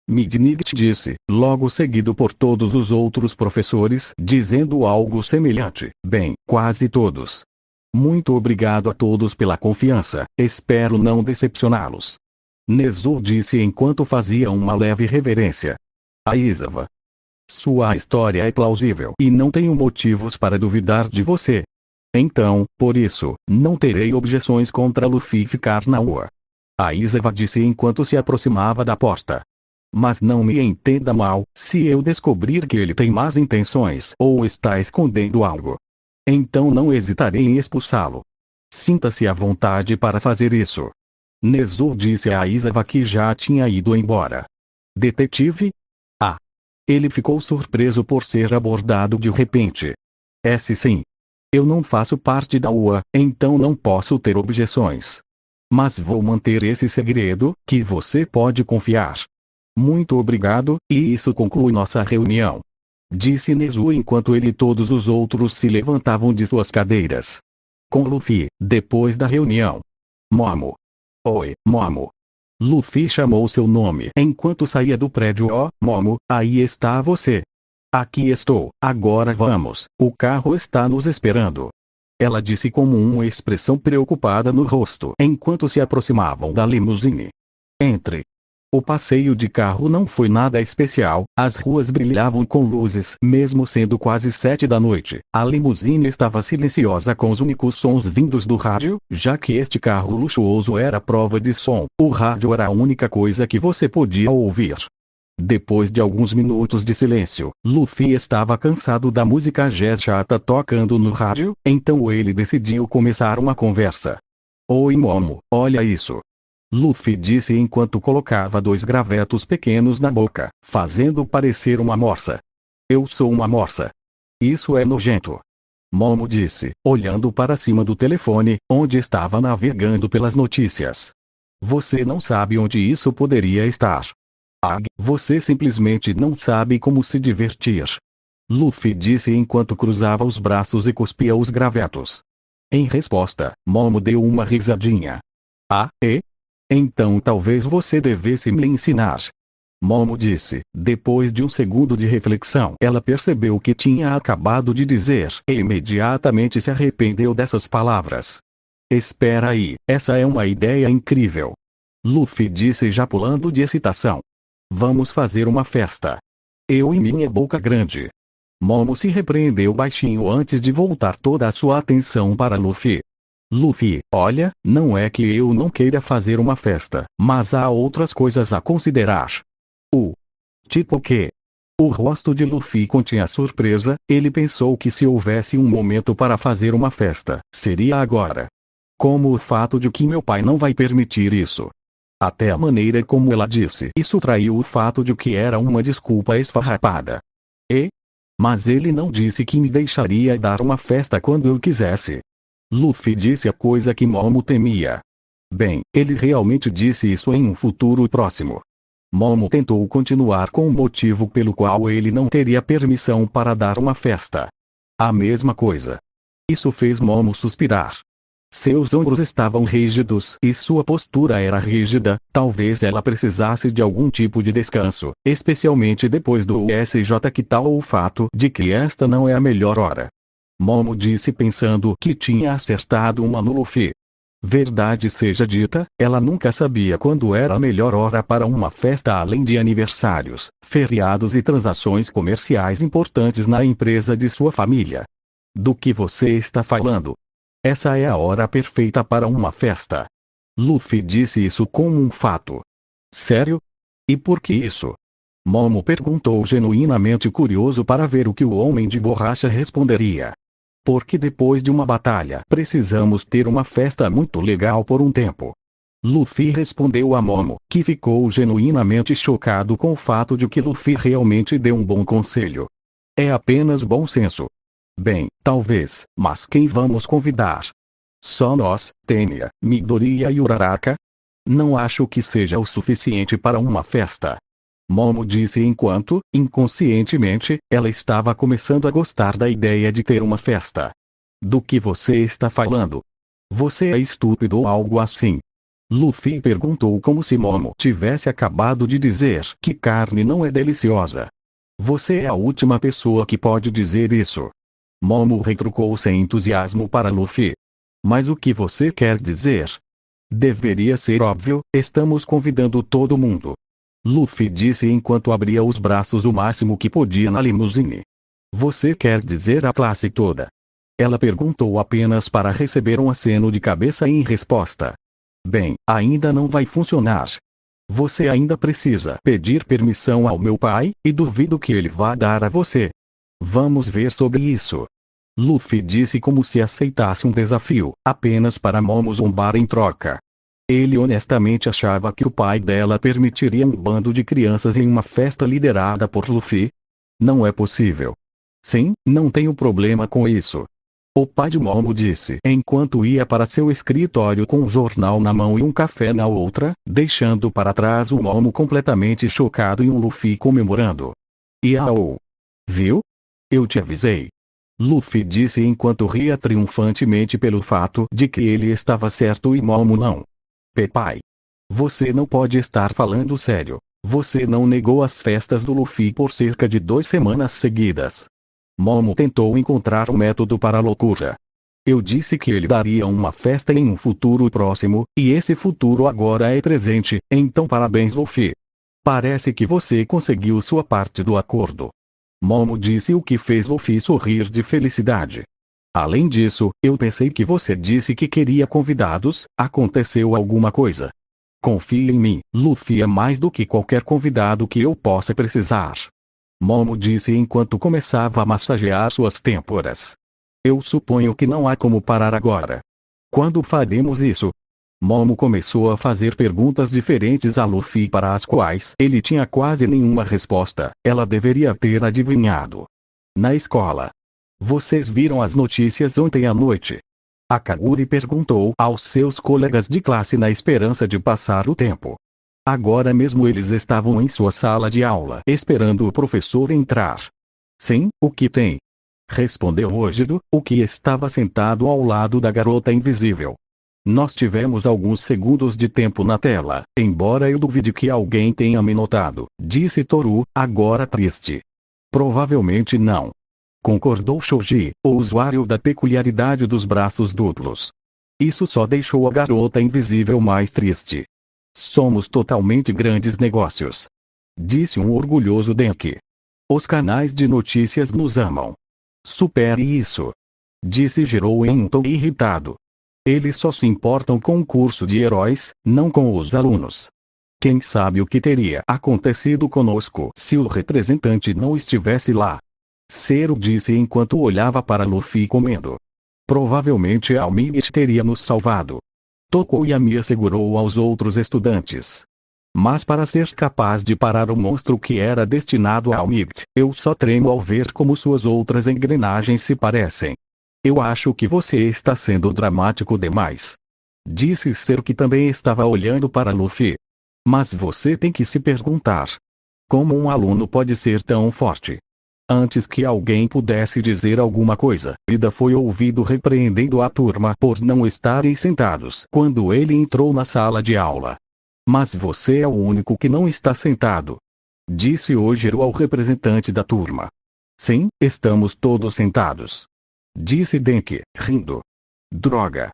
Midnight disse, logo seguido por todos os outros professores dizendo algo semelhante. Bem, quase todos. Muito obrigado a todos pela confiança, espero não decepcioná-los. Nezu disse enquanto fazia uma leve reverência. Aizawa. Sua história é plausível e não tenho motivos para duvidar de você. Então, por isso, não terei objeções contra Luffy ficar na rua. Aizawa disse enquanto se aproximava da porta. Mas não me entenda mal, se eu descobrir que ele tem más intenções ou está escondendo algo, então não hesitarei em expulsá-lo. Sinta-se à vontade para fazer isso. Nezu disse a Aizawa que já tinha ido embora. Detetive? Ah. Ele ficou surpreso por ser abordado de repente. Sim. Eu não faço parte da UA, então não posso ter objeções. Mas vou manter esse segredo, que você pode confiar. Muito obrigado, e isso conclui nossa reunião. Disse Nezu enquanto ele e todos os outros se levantavam de suas cadeiras. Com Luffy, depois da reunião. Momo. Oi, Momo. Luffy chamou seu nome enquanto saía do prédio. Oh, Momo, aí está você. Aqui estou, agora vamos, o carro está nos esperando. Ela disse com uma expressão preocupada no rosto enquanto se aproximavam da limusine. Entre. O passeio de carro não foi nada especial, as ruas brilhavam com luzes mesmo sendo quase 7 da noite. A limusine estava silenciosa com os únicos sons vindos do rádio, já que este carro luxuoso era prova de som. O rádio era a única coisa que você podia ouvir. Depois de alguns minutos de silêncio, Luffy estava cansado da música jazz chata tocando no rádio, então ele decidiu começar uma conversa. Oi Momo, olha isso. Luffy disse enquanto colocava 2 gravetos pequenos na boca, fazendo parecer uma morsa. Eu sou uma morsa. Isso é nojento. Momo disse, olhando para cima do telefone, onde estava navegando pelas notícias. Você não sabe onde isso poderia estar. Você simplesmente não sabe como se divertir. Luffy disse enquanto cruzava os braços e cuspia os gravetos. Em resposta, Momo deu uma risadinha. Então talvez você devesse me ensinar. Momo disse, depois de um segundo de reflexão. Ela percebeu o que tinha acabado de dizer e imediatamente se arrependeu dessas palavras. Espera aí, essa é uma ideia incrível. Luffy disse já pulando de excitação. Vamos fazer uma festa. Eu e minha boca grande. Momo se repreendeu baixinho antes de voltar toda a sua atenção para Luffy. Luffy, olha, não é que eu não queira fazer uma festa, mas há outras coisas a considerar. Tipo o quê? O rosto de Luffy continha surpresa, ele pensou que se houvesse um momento para fazer uma festa, seria agora. Como o fato de que meu pai não vai permitir isso. Até a maneira como ela disse isso traiu o fato de que era uma desculpa esfarrapada. Mas ele não disse que me deixaria dar uma festa quando eu quisesse. Luffy disse a coisa que Momo temia. Bem, ele realmente disse isso em um futuro próximo. Momo tentou continuar com o motivo pelo qual ele não teria permissão para dar uma festa. A mesma coisa. Isso fez Momo suspirar. Seus ombros estavam rígidos e sua postura era rígida, talvez ela precisasse de algum tipo de descanso, especialmente depois do SJ. Que tal o fato de que esta não é a melhor hora? Momo disse pensando que tinha acertado uma no Luffy. Verdade seja dita, ela nunca sabia quando era a melhor hora para uma festa além de aniversários, feriados e transações comerciais importantes na empresa de sua família. Do que você está falando? Essa é a hora perfeita para uma festa. Luffy disse isso como um fato. Sério? E por que isso? Momo perguntou genuinamente curioso para ver o que o homem de borracha responderia. Porque depois de uma batalha precisamos ter uma festa muito legal por um tempo. Luffy respondeu a Momo, que ficou genuinamente chocado com o fato de que Luffy realmente deu um bom conselho. É apenas bom senso. Bem, talvez, mas quem vamos convidar? Só nós, Tenya, Midoriya e Uraraka? Não acho que seja o suficiente para uma festa. Momo disse enquanto, inconscientemente, ela estava começando a gostar da ideia de ter uma festa. Do que você está falando? Você é estúpido ou algo assim? Luffy perguntou como se Momo tivesse acabado de dizer que carne não é deliciosa. Você é a última pessoa que pode dizer isso. Momo retrucou sem entusiasmo para Luffy. Mas o que você quer dizer? Deveria ser óbvio, estamos convidando todo mundo. Luffy disse enquanto abria os braços o máximo que podia na limusine. Você quer dizer a classe toda? Ela perguntou apenas para receber um aceno de cabeça em resposta. Bem, ainda não vai funcionar. Você ainda precisa pedir permissão ao meu pai, e duvido que ele vá dar a você. Vamos ver sobre isso. Luffy disse como se aceitasse um desafio, apenas para Momo zombar em troca. Ele honestamente achava que o pai dela permitiria um bando de crianças em uma festa liderada por Luffy? Não é possível. Sim, não tenho problema com isso. O pai de Momo disse enquanto ia para seu escritório com um jornal na mão e um café na outra, deixando para trás o Momo completamente chocado e um Luffy comemorando. Iau! Viu? Eu te avisei. Luffy disse enquanto ria triunfantemente pelo fato de que ele estava certo e Momo não. Pai. Você não pode estar falando sério. Você não negou as festas do Luffy por cerca de 2 semanas seguidas. Momo tentou encontrar um método para a loucura. Eu disse que ele daria uma festa em um futuro próximo, e esse futuro agora é presente, então parabéns Luffy. Parece que você conseguiu sua parte do acordo. Momo disse o que fez Luffy sorrir de felicidade. Além disso, eu pensei que você disse que queria convidados, aconteceu alguma coisa. Confie em mim, Luffy é mais do que qualquer convidado que eu possa precisar. Momo disse enquanto começava a massagear suas têmporas. Eu suponho que não há como parar agora. Quando faremos isso? Momo começou a fazer perguntas diferentes a Luffy para as quais ele tinha quase nenhuma resposta. Ela deveria ter adivinhado. Na escola. Vocês viram as notícias ontem à noite? A Kaguri perguntou aos seus colegas de classe na esperança de passar o tempo. Agora mesmo eles estavam em sua sala de aula esperando o professor entrar. Sim, o que tem? Respondeu Ôgido, o que estava sentado ao lado da garota invisível. Nós tivemos alguns segundos de tempo na tela, embora eu duvide que alguém tenha me notado, disse Toru, agora triste. Provavelmente não. Concordou Shoji, o usuário da peculiaridade dos braços duplos. Isso só deixou a garota invisível mais triste. Somos totalmente grandes negócios. Disse um orgulhoso Denki. Os canais de notícias nos amam. Supere isso. Disse Jirou em um tom irritado. Eles só se importam com o curso de heróis, não com os alunos. Quem sabe o que teria acontecido conosco se o representante não estivesse lá? Zero disse enquanto olhava para Luffy comendo. Provavelmente Almibit teria nos salvado. Tokoyami assegurou aos outros estudantes. Mas para ser capaz de parar o monstro que era destinado a Almibit, eu só tremo ao ver como suas outras engrenagens se parecem. Eu acho que você está sendo dramático demais. Disse Zero que também estava olhando para Luffy. Mas você tem que se perguntar. Como um aluno pode ser tão forte? Antes que alguém pudesse dizer alguma coisa, Ida foi ouvido repreendendo a turma por não estarem sentados quando ele entrou na sala de aula. Mas você é o único que não está sentado. Disse Ojiro ao representante da turma. Sim, estamos todos sentados. Disse Denki, rindo. Droga.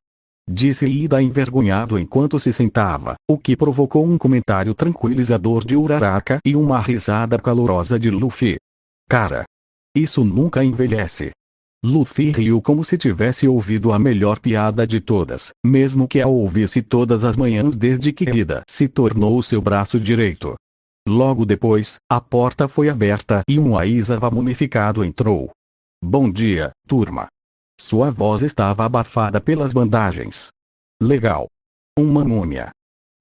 Disse Ida envergonhado enquanto se sentava, o que provocou um comentário tranquilizador de Uraraka e uma risada calorosa de Luffy. Cara. Isso nunca envelhece. Luffy riu como se tivesse ouvido a melhor piada de todas, mesmo que a ouvisse todas as manhãs desde que Ida se tornou seu braço direito. Logo depois, a porta foi aberta e um Aizawa mumificado entrou. Bom dia, turma. Sua voz estava abafada pelas bandagens. Legal. Uma múmia.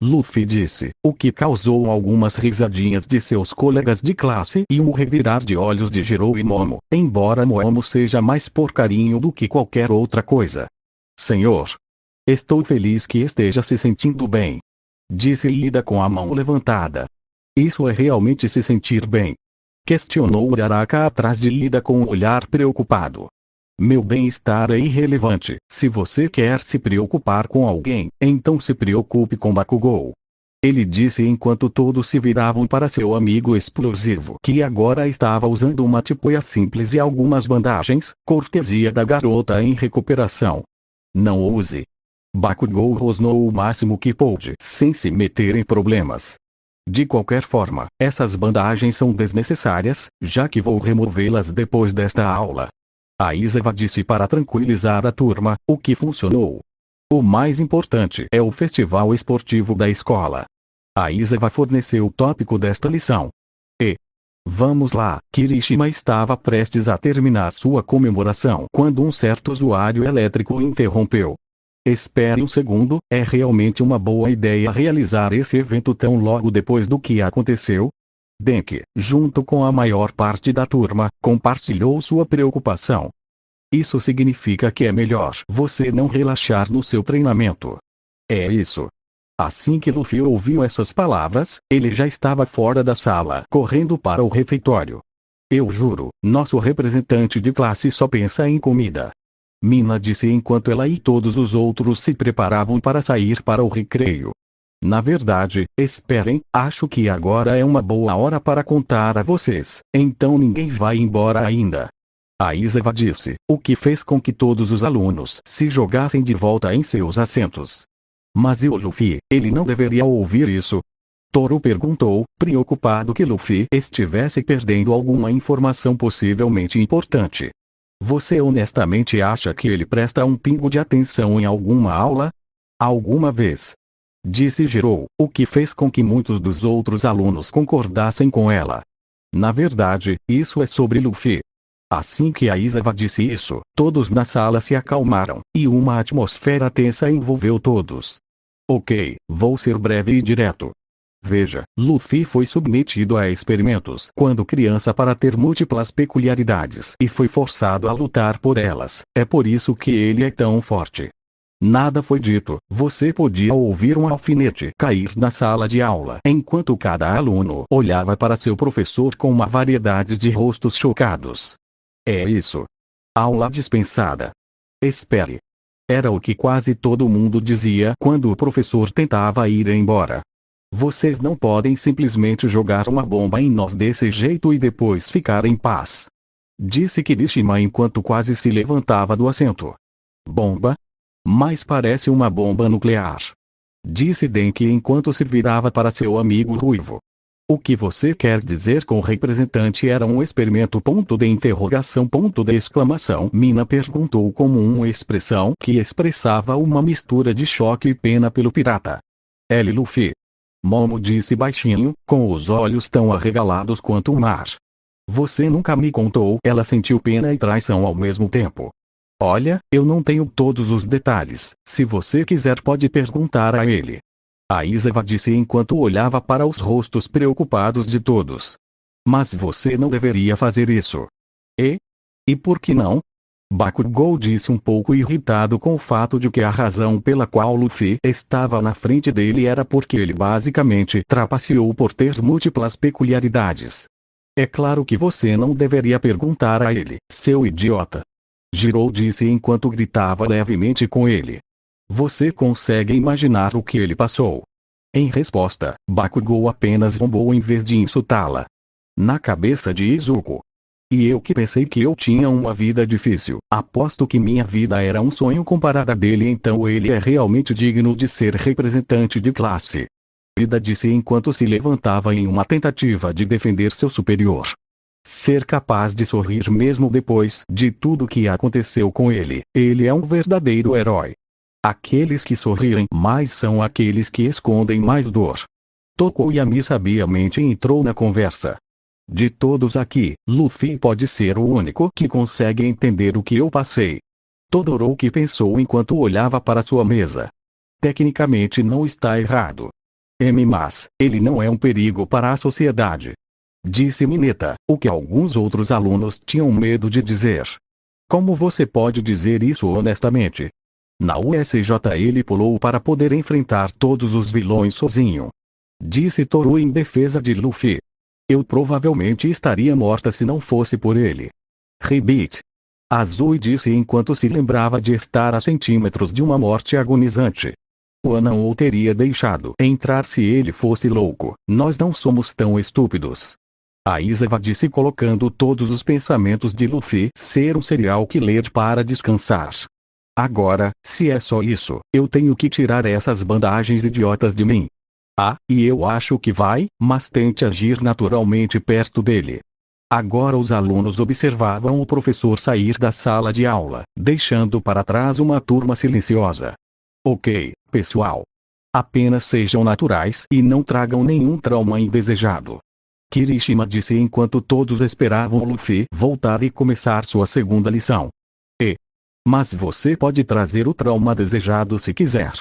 Luffy disse, o que causou algumas risadinhas de seus colegas de classe e um revirar de olhos de Jirou e Momo, embora Momo seja mais por carinho do que qualquer outra coisa. Senhor. Estou feliz que esteja se sentindo bem. Disse Ida com a mão levantada. Isso é realmente se sentir bem? Questionou Uraraka atrás de Ida com um olhar preocupado. Meu bem-estar é irrelevante. Se você quer se preocupar com alguém, então se preocupe com Bakugou. Ele disse enquanto todos se viravam para seu amigo explosivo que agora estava usando uma tipoia simples e algumas bandagens, cortesia da garota em recuperação. Não use. Bakugou rosnou o máximo que pôde sem se meter em problemas. De qualquer forma, essas bandagens são desnecessárias, já que vou removê-las depois desta aula. Aizawa disse para tranquilizar a turma, o que funcionou. O mais importante é o festival esportivo da escola. Aizawa forneceu o tópico desta lição. Vamos lá, Kirishima estava prestes a terminar sua comemoração quando um certo usuário elétrico interrompeu. Espere um segundo, é realmente uma boa ideia realizar esse evento tão logo depois do que aconteceu? Denki, junto com a maior parte da turma, compartilhou sua preocupação. Isso significa que é melhor você não relaxar no seu treinamento. É isso. Assim que Luffy ouviu essas palavras, ele já estava fora da sala, correndo para o refeitório. Eu juro, nosso representante de classe só pensa em comida. Mina disse enquanto ela e todos os outros se preparavam para sair para o recreio. Na verdade, esperem, acho que agora é uma boa hora para contar a vocês, então ninguém vai embora ainda. Aizawa disse, o que fez com que todos os alunos se jogassem de volta em seus assentos. Mas e o Luffy, ele não deveria ouvir isso? Toro perguntou, preocupado que Luffy estivesse perdendo alguma informação possivelmente importante. Você honestamente acha que ele presta um pingo de atenção em alguma aula? Alguma vez? Disse Jirou, o que fez com que muitos dos outros alunos concordassem com ela. Na verdade, isso é sobre Luffy. Assim que Aizawa disse isso, todos na sala se acalmaram, e uma atmosfera tensa envolveu todos. Ok, vou ser breve e direto. Veja, Luffy foi submetido a experimentos quando criança para ter múltiplas peculiaridades e foi forçado a lutar por elas, é por isso que ele é tão forte. Nada foi dito, você podia ouvir um alfinete cair na sala de aula enquanto cada aluno olhava para seu professor com uma variedade de rostos chocados. É isso. Aula dispensada. Espere. Era o que quase todo mundo dizia quando o professor tentava ir embora. Vocês não podem simplesmente jogar uma bomba em nós desse jeito e depois ficar em paz. Disse Kirishima enquanto quase se levantava do assento. Bomba? Mas parece uma bomba nuclear. Disse Denki enquanto se virava para seu amigo ruivo. O que você quer dizer com representante era um experimento ponto de interrogação ponto de exclamação. Mina perguntou como uma expressão que expressava uma mistura de choque e pena pelo pirata. Luffy. Momo disse baixinho, com os olhos tão arregalados quanto o mar. Você nunca me contou. Ela sentiu pena e traição ao mesmo tempo. Olha, eu não tenho todos os detalhes, se você quiser pode perguntar a ele. Aizawa disse enquanto olhava para os rostos preocupados de todos. Mas você não deveria fazer isso. E por que não? Bakugou disse um pouco irritado com o fato de que a razão pela qual Luffy estava na frente dele era porque ele basicamente trapaceou por ter múltiplas peculiaridades. É claro que você não deveria perguntar a ele, seu idiota. Jirou disse enquanto gritava levemente com ele. Você consegue imaginar o que ele passou? Em resposta, Bakugou apenas zombou em vez de insultá-la. Na cabeça de Izuku. E eu que pensei que eu tinha uma vida difícil, aposto que minha vida era um sonho comparada dele, então ele é realmente digno de ser representante de classe. Ida disse enquanto se levantava em uma tentativa de defender seu superior. Ser capaz de sorrir mesmo depois de tudo que aconteceu com ele é um verdadeiro herói. Aqueles que sorriem mais são aqueles que escondem mais dor. Tokoyami sabiamente entrou na conversa. De todos aqui, Luffy pode ser o único que consegue entender o que eu passei. Todoroki pensou enquanto olhava para sua mesa. Tecnicamente não está errado. Mas ele não é um perigo para a sociedade. Disse Mineta, o que alguns outros alunos tinham medo de dizer. Como você pode dizer isso honestamente? Na USJ ele pulou para poder enfrentar todos os vilões sozinho. Disse Toru em defesa de Luffy. Eu provavelmente estaria morta se não fosse por ele. Rebite. Azui disse enquanto se lembrava de estar a centímetros de uma morte agonizante. Eu não o teria deixado entrar se ele fosse louco. Nós não somos tão estúpidos. Aizawa disse colocando todos os pensamentos de Luffy ser um serial killer para descansar. Agora, se é só isso, eu tenho que tirar essas bandagens idiotas de mim. E eu acho que vai, mas tente agir naturalmente perto dele. Agora os alunos observavam o professor sair da sala de aula, deixando para trás uma turma silenciosa. Ok, pessoal. Apenas sejam naturais e não tragam nenhum trauma indesejado. Kirishima disse enquanto todos esperavam Luffy voltar e começar sua segunda lição. Mas você pode trazer o trauma desejado se quiser.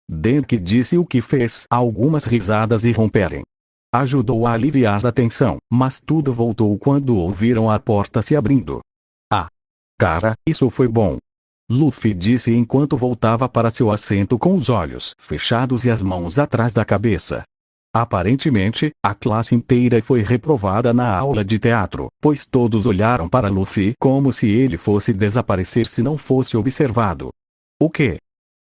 Denki disse o que fez algumas risadas irromperem. Ajudou a aliviar a tensão, mas tudo voltou quando ouviram a porta se abrindo. Cara, isso foi bom. Luffy disse enquanto voltava para seu assento com os olhos fechados e as mãos atrás da cabeça. Aparentemente, a classe inteira foi reprovada na aula de teatro, pois todos olharam para Luffy como se ele fosse desaparecer se não fosse observado. O quê?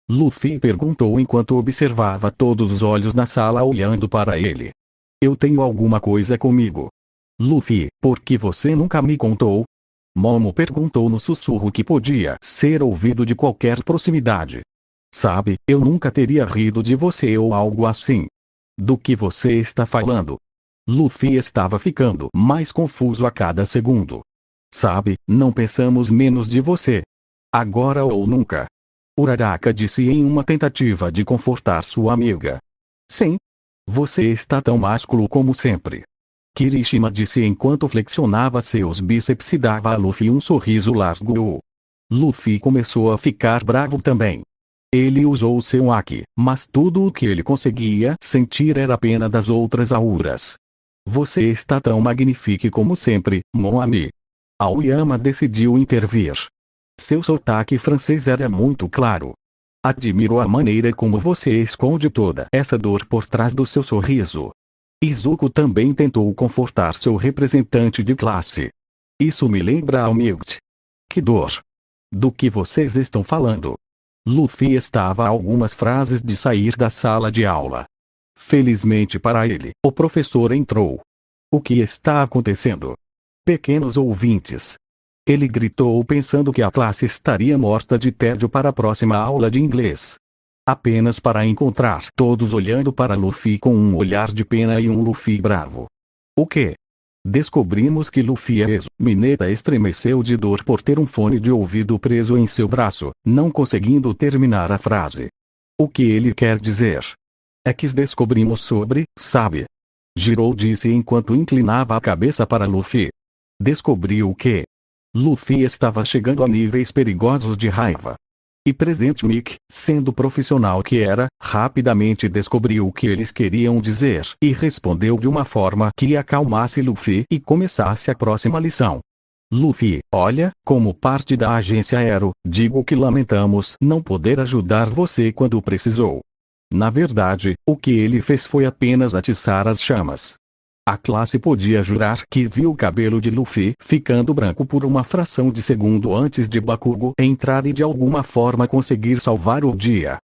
Luffy perguntou enquanto observava todos os olhos na sala olhando para ele. Eu tenho alguma coisa comigo. Luffy, por que você nunca me contou? Momo perguntou no sussurro que podia ser ouvido de qualquer proximidade. Sabe, eu nunca teria rido de você ou algo assim. Do que você está falando? Luffy estava ficando mais confuso a cada segundo. Sabe, não pensamos menos de você. Agora ou nunca. Uraraka disse em uma tentativa de confortar sua amiga. Sim. Você está tão másculo como sempre. Kirishima disse enquanto flexionava seus bíceps e dava a Luffy um sorriso largo. Luffy começou a ficar bravo também. Ele usou seu haki, mas tudo o que ele conseguia sentir era a pena das outras auras. Você está tão magnífico como sempre, mon ami. Aoyama decidiu intervir. Seu sotaque francês era muito claro. Admiro a maneira como você esconde toda essa dor por trás do seu sorriso. Izuku também tentou confortar seu representante de classe. Isso me lembra a Milk. Que dor. Do que vocês estão falando? Luffy estava a algumas frases de sair da sala de aula. Felizmente para ele, o professor entrou. O que está acontecendo? Pequenos ouvintes. Ele gritou pensando que a classe estaria morta de tédio para a próxima aula de inglês. Apenas para encontrar todos olhando para Luffy com um olhar de pena e um Luffy bravo. O quê? Descobrimos que Luffy é exo. Mineta estremeceu de dor por ter um fone de ouvido preso em seu braço, não conseguindo terminar a frase. O que ele quer dizer? É que descobrimos sobre, sabe? Jirou disse enquanto inclinava a cabeça para Luffy. Descobriu o quê? Luffy estava chegando a níveis perigosos de raiva. E presente Mick, sendo profissional que era, rapidamente descobriu o que eles queriam dizer e respondeu de uma forma que acalmasse Luffy e começasse a próxima lição. Luffy, olha, como parte da agência Aero, digo que lamentamos não poder ajudar você quando precisou. Na verdade, o que ele fez foi apenas atiçar as chamas. A classe podia jurar que viu o cabelo de Luffy ficando branco por uma fração de segundo antes de Bakugo entrar e de alguma forma conseguir salvar o dia.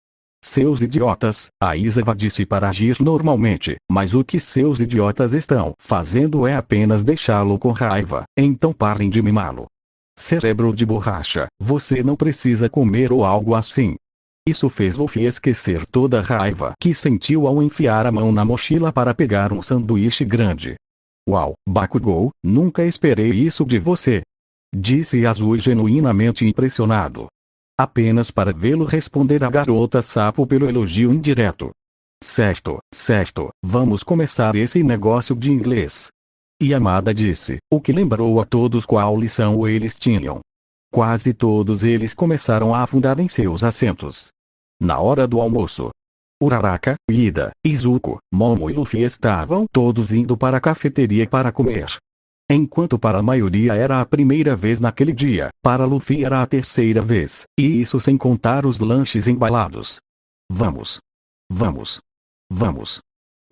Seus idiotas, Aizawa disse para agir normalmente, mas o que seus idiotas estão fazendo é apenas deixá-lo com raiva, então parem de mimá-lo. Cérebro de borracha, você não precisa comer ou algo assim. Isso fez Luffy esquecer toda a raiva que sentiu ao enfiar a mão na mochila para pegar um sanduíche grande. Uau, Bakugou, nunca esperei isso de você. Disse Azui genuinamente impressionado. Apenas para vê-lo responder a garota sapo pelo elogio indireto. Certo, certo, vamos começar esse negócio de inglês. Yamada disse, o que lembrou a todos qual lição eles tinham. Quase todos eles começaram a afundar em seus assentos. Na hora do almoço, Uraraka, Ida, Izuku, Momo e Luffy estavam todos indo para a cafeteria para comer. Enquanto para a maioria era a primeira vez naquele dia, para Luffy era a terceira vez, e isso sem contar os lanches embalados. Vamos. Vamos. Vamos.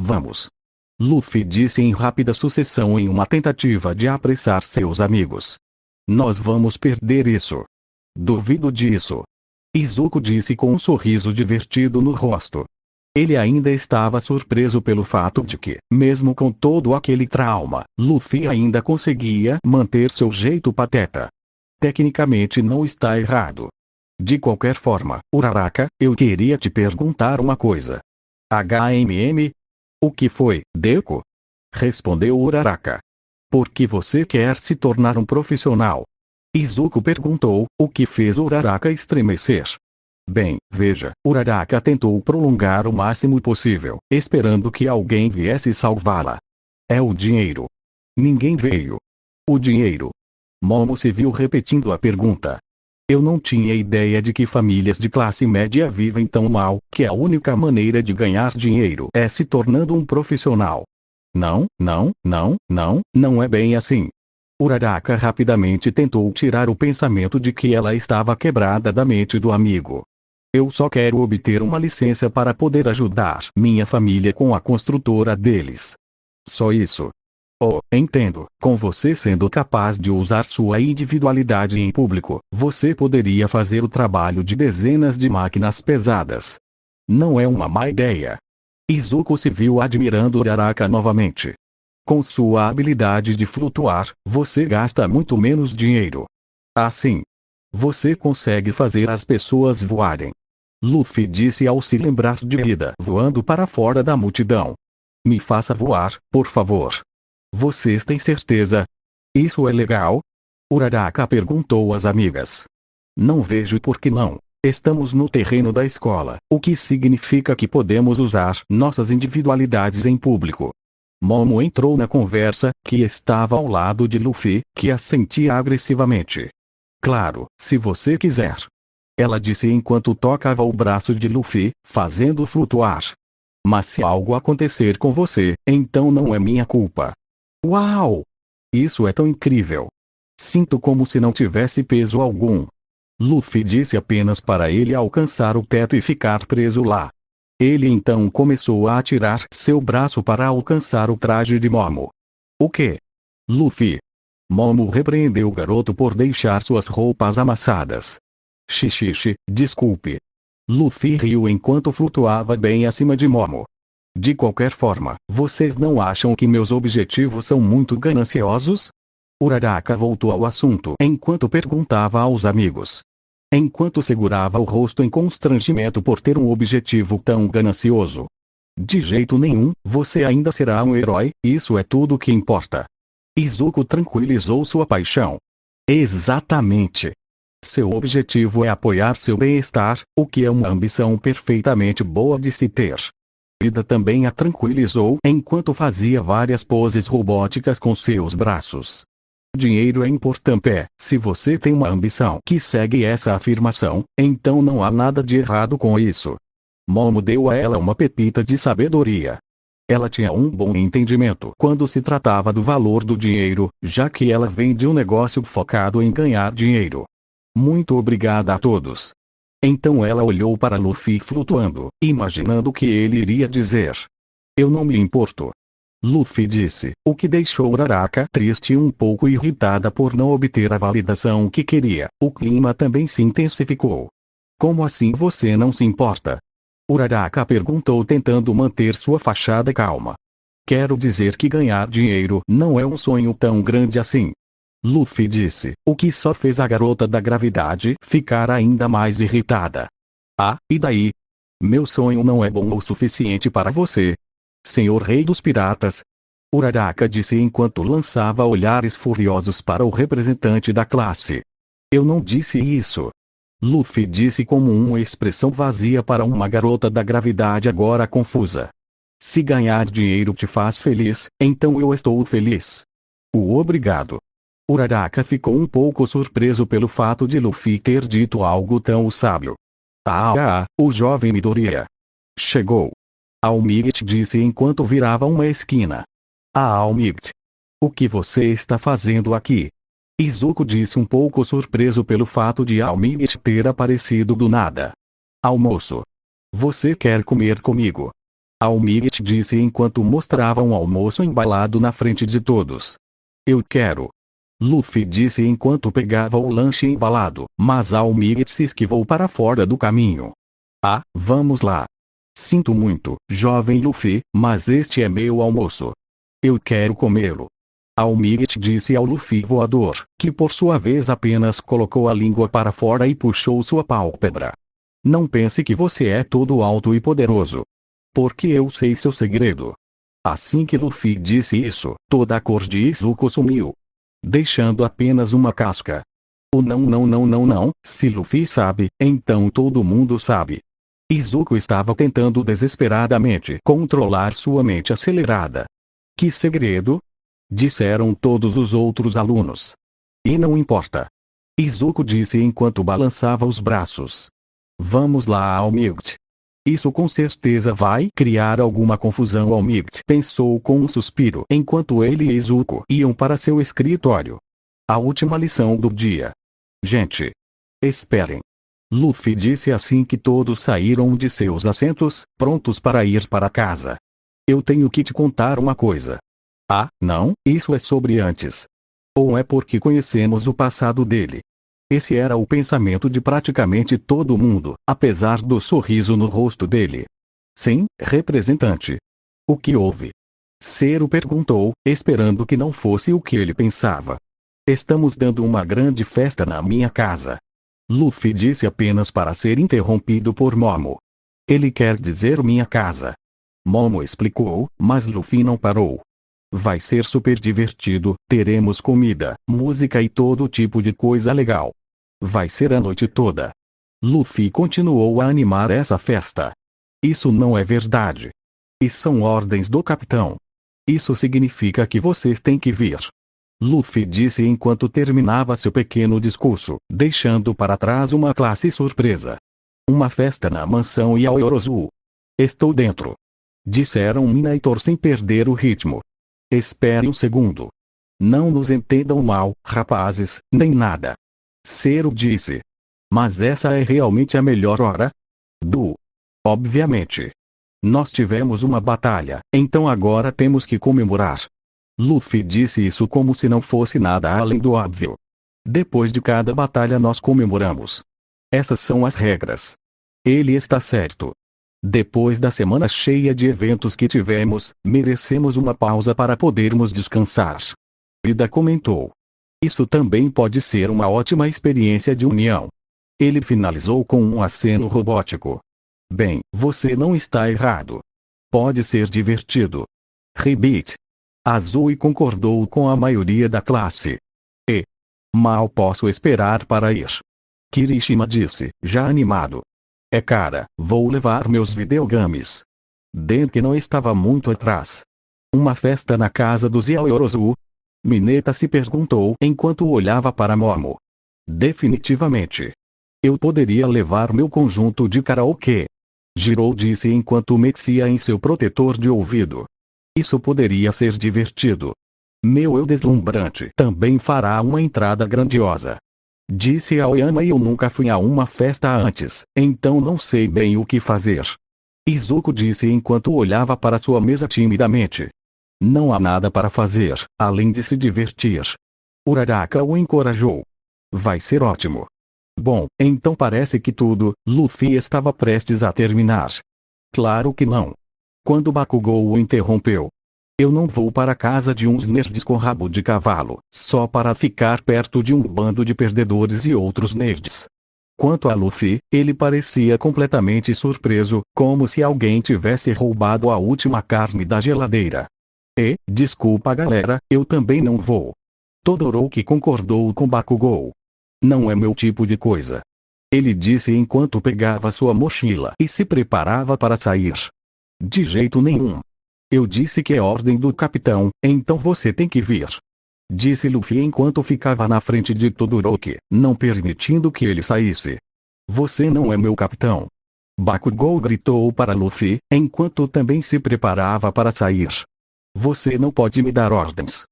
Vamos. Luffy disse em rápida sucessão em uma tentativa de apressar seus amigos. Nós vamos perder isso. Duvido disso. Izuku disse com um sorriso divertido no rosto. Ele ainda estava surpreso pelo fato de que, mesmo com todo aquele trauma, Luffy ainda conseguia manter seu jeito pateta. Tecnicamente não está errado. De qualquer forma, Uraraka, eu queria te perguntar uma coisa. HMM? O que foi, Deku? Respondeu Uraraka. Por que você quer se tornar um profissional? Izuku perguntou, o que fez Uraraka estremecer. Bem, veja, Uraraka tentou prolongar o máximo possível, esperando que alguém viesse salvá-la. É o dinheiro. Ninguém veio. O dinheiro. Momo se viu repetindo a pergunta. Eu não tinha ideia de que famílias de classe média vivem tão mal, que a única maneira de ganhar dinheiro é se tornando um profissional. Não é bem assim. Uraraka rapidamente tentou tirar o pensamento de que ela estava quebrada da mente do amigo. Eu só quero obter uma licença para poder ajudar minha família com a construtora deles. Só isso. Oh, entendo. Com você sendo capaz de usar sua individualidade em público, você poderia fazer o trabalho de dezenas de máquinas pesadas. Não é uma má ideia. Izuku se viu admirando Uraraka novamente. Com sua habilidade de flutuar, você gasta muito menos dinheiro. Assim, você consegue fazer as pessoas voarem. Luffy disse ao se lembrar de Ida voando para fora da multidão. Me faça voar, por favor. Vocês têm certeza? Isso é legal? Uraraka perguntou às amigas. Não vejo por que não. Estamos no terreno da escola, o que significa que podemos usar nossas individualidades em público. Momo entrou na conversa, que estava ao lado de Luffy, que assentia agressivamente. Claro, se você quiser. Ela disse enquanto tocava o braço de Luffy, fazendo flutuar. Mas se algo acontecer com você, então não é minha culpa. Uau! Isso é tão incrível. Sinto como se não tivesse peso algum. Luffy disse apenas para ele alcançar o teto e ficar preso lá. Ele então começou a atirar seu braço para alcançar o traje de Momo. O quê? Luffy. Momo repreendeu o garoto por deixar suas roupas amassadas. Xixi, desculpe. Luffy riu enquanto flutuava bem acima de Momo. De qualquer forma, vocês não acham que meus objetivos são muito gananciosos? Uraraka voltou ao assunto enquanto perguntava aos amigos. Enquanto segurava o rosto em constrangimento por ter um objetivo tão ganancioso. De jeito nenhum, você ainda será um herói, isso é tudo que importa. Izuku tranquilizou sua paixão. Exatamente. Seu objetivo é apoiar seu bem-estar, o que é uma ambição perfeitamente boa de se ter. Ida também a tranquilizou enquanto fazia várias poses robóticas com seus braços. Dinheiro é importante. Se você tem uma ambição que segue essa afirmação, então não há nada de errado com isso. Momo deu a ela uma pepita de sabedoria. Ela tinha um bom entendimento quando se tratava do valor do dinheiro, já que ela vem de um negócio focado em ganhar dinheiro. Muito obrigada a todos. Então ela olhou para Luffy flutuando, imaginando o que ele iria dizer. Eu não me importo. Luffy disse, o que deixou Uraraka triste e um pouco irritada por não obter a validação que queria. O clima também se intensificou. Como assim você não se importa? Uraraka perguntou tentando manter sua fachada calma. Quero dizer que ganhar dinheiro não é um sonho tão grande assim. Luffy disse, o que só fez a garota da gravidade ficar ainda mais irritada. Ah, e daí? Meu sonho não é bom o suficiente para você. Senhor Rei dos Piratas. Uraraka disse enquanto lançava olhares furiosos para o representante da classe. Eu não disse isso. Luffy disse como uma expressão vazia para uma garota da gravidade agora confusa. Se ganhar dinheiro te faz feliz, então eu estou feliz. Obrigado. Uraraka ficou um pouco surpreso pelo fato de Luffy ter dito algo tão sábio. O jovem Midoriya chegou. Almigt disse enquanto virava uma esquina. Almigt. O que você está fazendo aqui? Izuku disse um pouco surpreso pelo fato de Almigt ter aparecido do nada. Almoço. Você quer comer comigo? Almigt disse enquanto mostrava um almoço embalado na frente de todos. Eu quero. Luffy disse enquanto pegava o lanche embalado, mas Almigt se esquivou para fora do caminho. Vamos lá. Sinto muito, jovem Luffy, mas este é meu almoço. Eu quero comê-lo. Almigt disse ao Luffy voador, que por sua vez apenas colocou a língua para fora e puxou sua pálpebra. Não pense que você é todo alto e poderoso. Porque eu sei seu segredo. Assim que Luffy disse isso, toda a cor de Izuku sumiu, deixando apenas uma casca. Não, se Luffy sabe, então todo mundo sabe. Izuku estava tentando desesperadamente controlar sua mente acelerada. Que segredo? Disseram todos os outros alunos. E não importa. Izuku disse enquanto balançava os braços. Vamos lá, Almigt. Isso com certeza vai criar alguma confusão. Almigt pensou com um suspiro enquanto ele e Izuku iam para seu escritório. A última lição do dia. Gente. Esperem. Luffy disse assim que todos saíram de seus assentos, prontos para ir para casa. Eu tenho que te contar uma coisa. Não, isso é sobre antes. Ou é porque conhecemos o passado dele? Esse era o pensamento de praticamente todo mundo, apesar do sorriso no rosto dele. Sim, representante. O que houve? Zero perguntou, esperando que não fosse o que ele pensava. Estamos dando uma grande festa na minha casa. Luffy disse apenas para ser interrompido por Momo. Ele quer dizer minha casa. Momo explicou, mas Luffy não parou. Vai ser super divertido, teremos comida, música e todo tipo de coisa legal. Vai ser a noite toda. Luffy continuou a animar essa festa. Isso não é verdade. E são ordens do capitão. Isso significa que vocês têm que vir. Luffy disse enquanto terminava seu pequeno discurso, deixando para trás uma classe surpresa. Uma festa na mansão Yaoyorozu. Estou dentro. Disseram Minator sem perder o ritmo. Espere um segundo. Não nos entendam mal, rapazes, nem nada. Zero disse. Mas essa é realmente a melhor hora? Obviamente. Nós tivemos uma batalha, então agora temos que comemorar. Luffy disse isso como se não fosse nada além do óbvio. Depois de cada batalha nós comemoramos. Essas são as regras. Ele está certo. Depois da semana cheia de eventos que tivemos, merecemos uma pausa para podermos descansar. Ida comentou. Isso também pode ser uma ótima experiência de união. Ele finalizou com um aceno robótico. Bem, você não está errado. Pode ser divertido. Rebite. Azui concordou com a maioria da classe. Mal posso esperar para ir. Kirishima disse, já animado. Cara, vou levar meus videogames. Denki não estava muito atrás. Uma festa na casa dos Yaoyorozu? Mineta se perguntou enquanto olhava para Momo. Definitivamente. Eu poderia levar meu conjunto de karaokê. Jirou disse enquanto mexia em seu protetor de ouvido. Isso poderia ser divertido. Meu eu deslumbrante também fará uma entrada grandiosa. Disse Aoyama e eu nunca fui a uma festa antes, então não sei bem o que fazer. Izuku disse enquanto olhava para sua mesa timidamente. Não há nada para fazer, além de se divertir. Uraraka o encorajou. Vai ser ótimo. Bom, então parece que tudo, Luffy estava prestes a terminar. Claro que não. Quando Bakugou o interrompeu. Eu não vou para a casa de uns nerds com rabo de cavalo, só para ficar perto de um bando de perdedores e outros nerds. Quanto a Luffy, ele parecia completamente surpreso, como se alguém tivesse roubado a última carne da geladeira. Desculpa galera, eu também não vou. Todoroki concordou com Bakugou. Não é meu tipo de coisa. Ele disse enquanto pegava sua mochila e se preparava para sair. De jeito nenhum. Eu disse que é ordem do capitão, então você tem que vir. Disse Luffy enquanto ficava na frente de Todoroki, não permitindo que ele saísse. Você não é meu capitão. Bakugou gritou para Luffy, enquanto também se preparava para sair. Você não pode me dar ordens.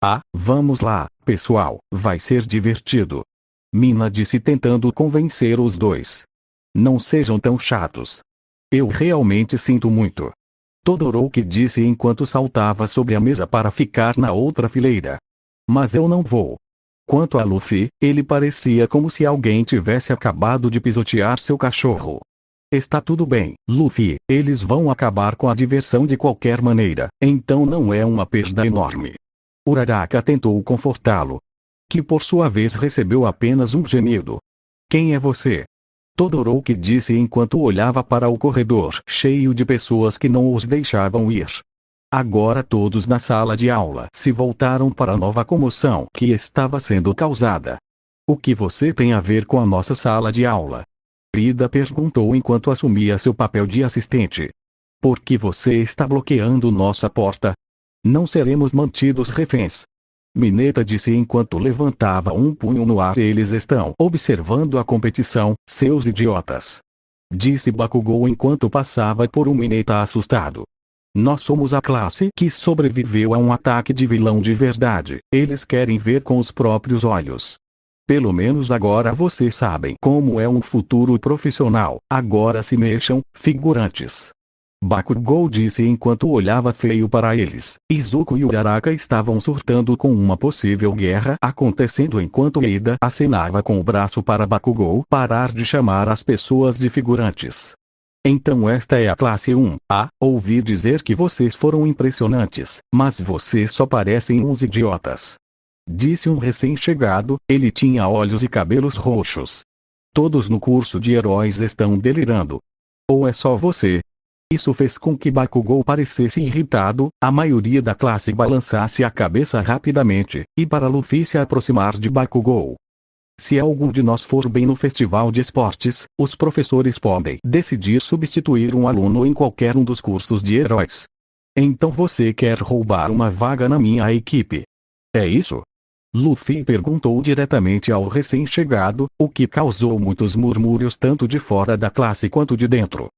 Ah, vamos lá, pessoal, vai ser divertido. Mina disse tentando convencer os dois. Não sejam tão chatos. Eu realmente sinto muito. Todoroki disse enquanto saltava sobre a mesa para ficar na outra fileira. Mas eu não vou. Quanto a Luffy, ele parecia como se alguém tivesse acabado de pisotear seu cachorro. Está tudo bem, Luffy, eles vão acabar com a diversão de qualquer maneira, então não é uma perda enorme. Uraraka tentou confortá-lo. Que por sua vez recebeu apenas um gemido. Quem é você? Todoroki disse enquanto olhava para o corredor cheio de pessoas que não os deixavam ir. Agora todos na sala de aula se voltaram para a nova comoção que estava sendo causada. O que você tem a ver com a nossa sala de aula? Ida perguntou enquanto assumia seu papel de assistente. Por que você está bloqueando nossa porta? Não seremos mantidos reféns. Mineta disse enquanto levantava um punho no ar. Eles estão observando a competição, seus idiotas. Disse Bakugou enquanto passava por Mineta assustado. Nós somos a classe que sobreviveu a um ataque de vilão de verdade. Eles querem ver com os próprios olhos. Pelo menos agora vocês sabem como é um futuro profissional. Agora se mexam, figurantes. Bakugou disse enquanto olhava feio para eles. Izuku e Uraraka estavam surtando com uma possível guerra acontecendo enquanto Ida acenava com o braço para Bakugou parar de chamar as pessoas de figurantes. Então esta é a classe 1. Ouvi dizer que vocês foram impressionantes, mas vocês só parecem uns idiotas. Disse um recém-chegado, ele tinha olhos e cabelos roxos. Todos no curso de heróis estão delirando. Ou é só você? Isso fez com que Bakugou parecesse irritado, a maioria da classe balançasse a cabeça rapidamente, e para Luffy se aproximar de Bakugou. Se algum de nós for bem no festival de esportes, os professores podem decidir substituir um aluno em qualquer um dos cursos de heróis. Então você quer roubar uma vaga na minha equipe? É isso? Luffy perguntou diretamente ao recém-chegado, o que causou muitos murmúrios tanto de fora da classe quanto de dentro.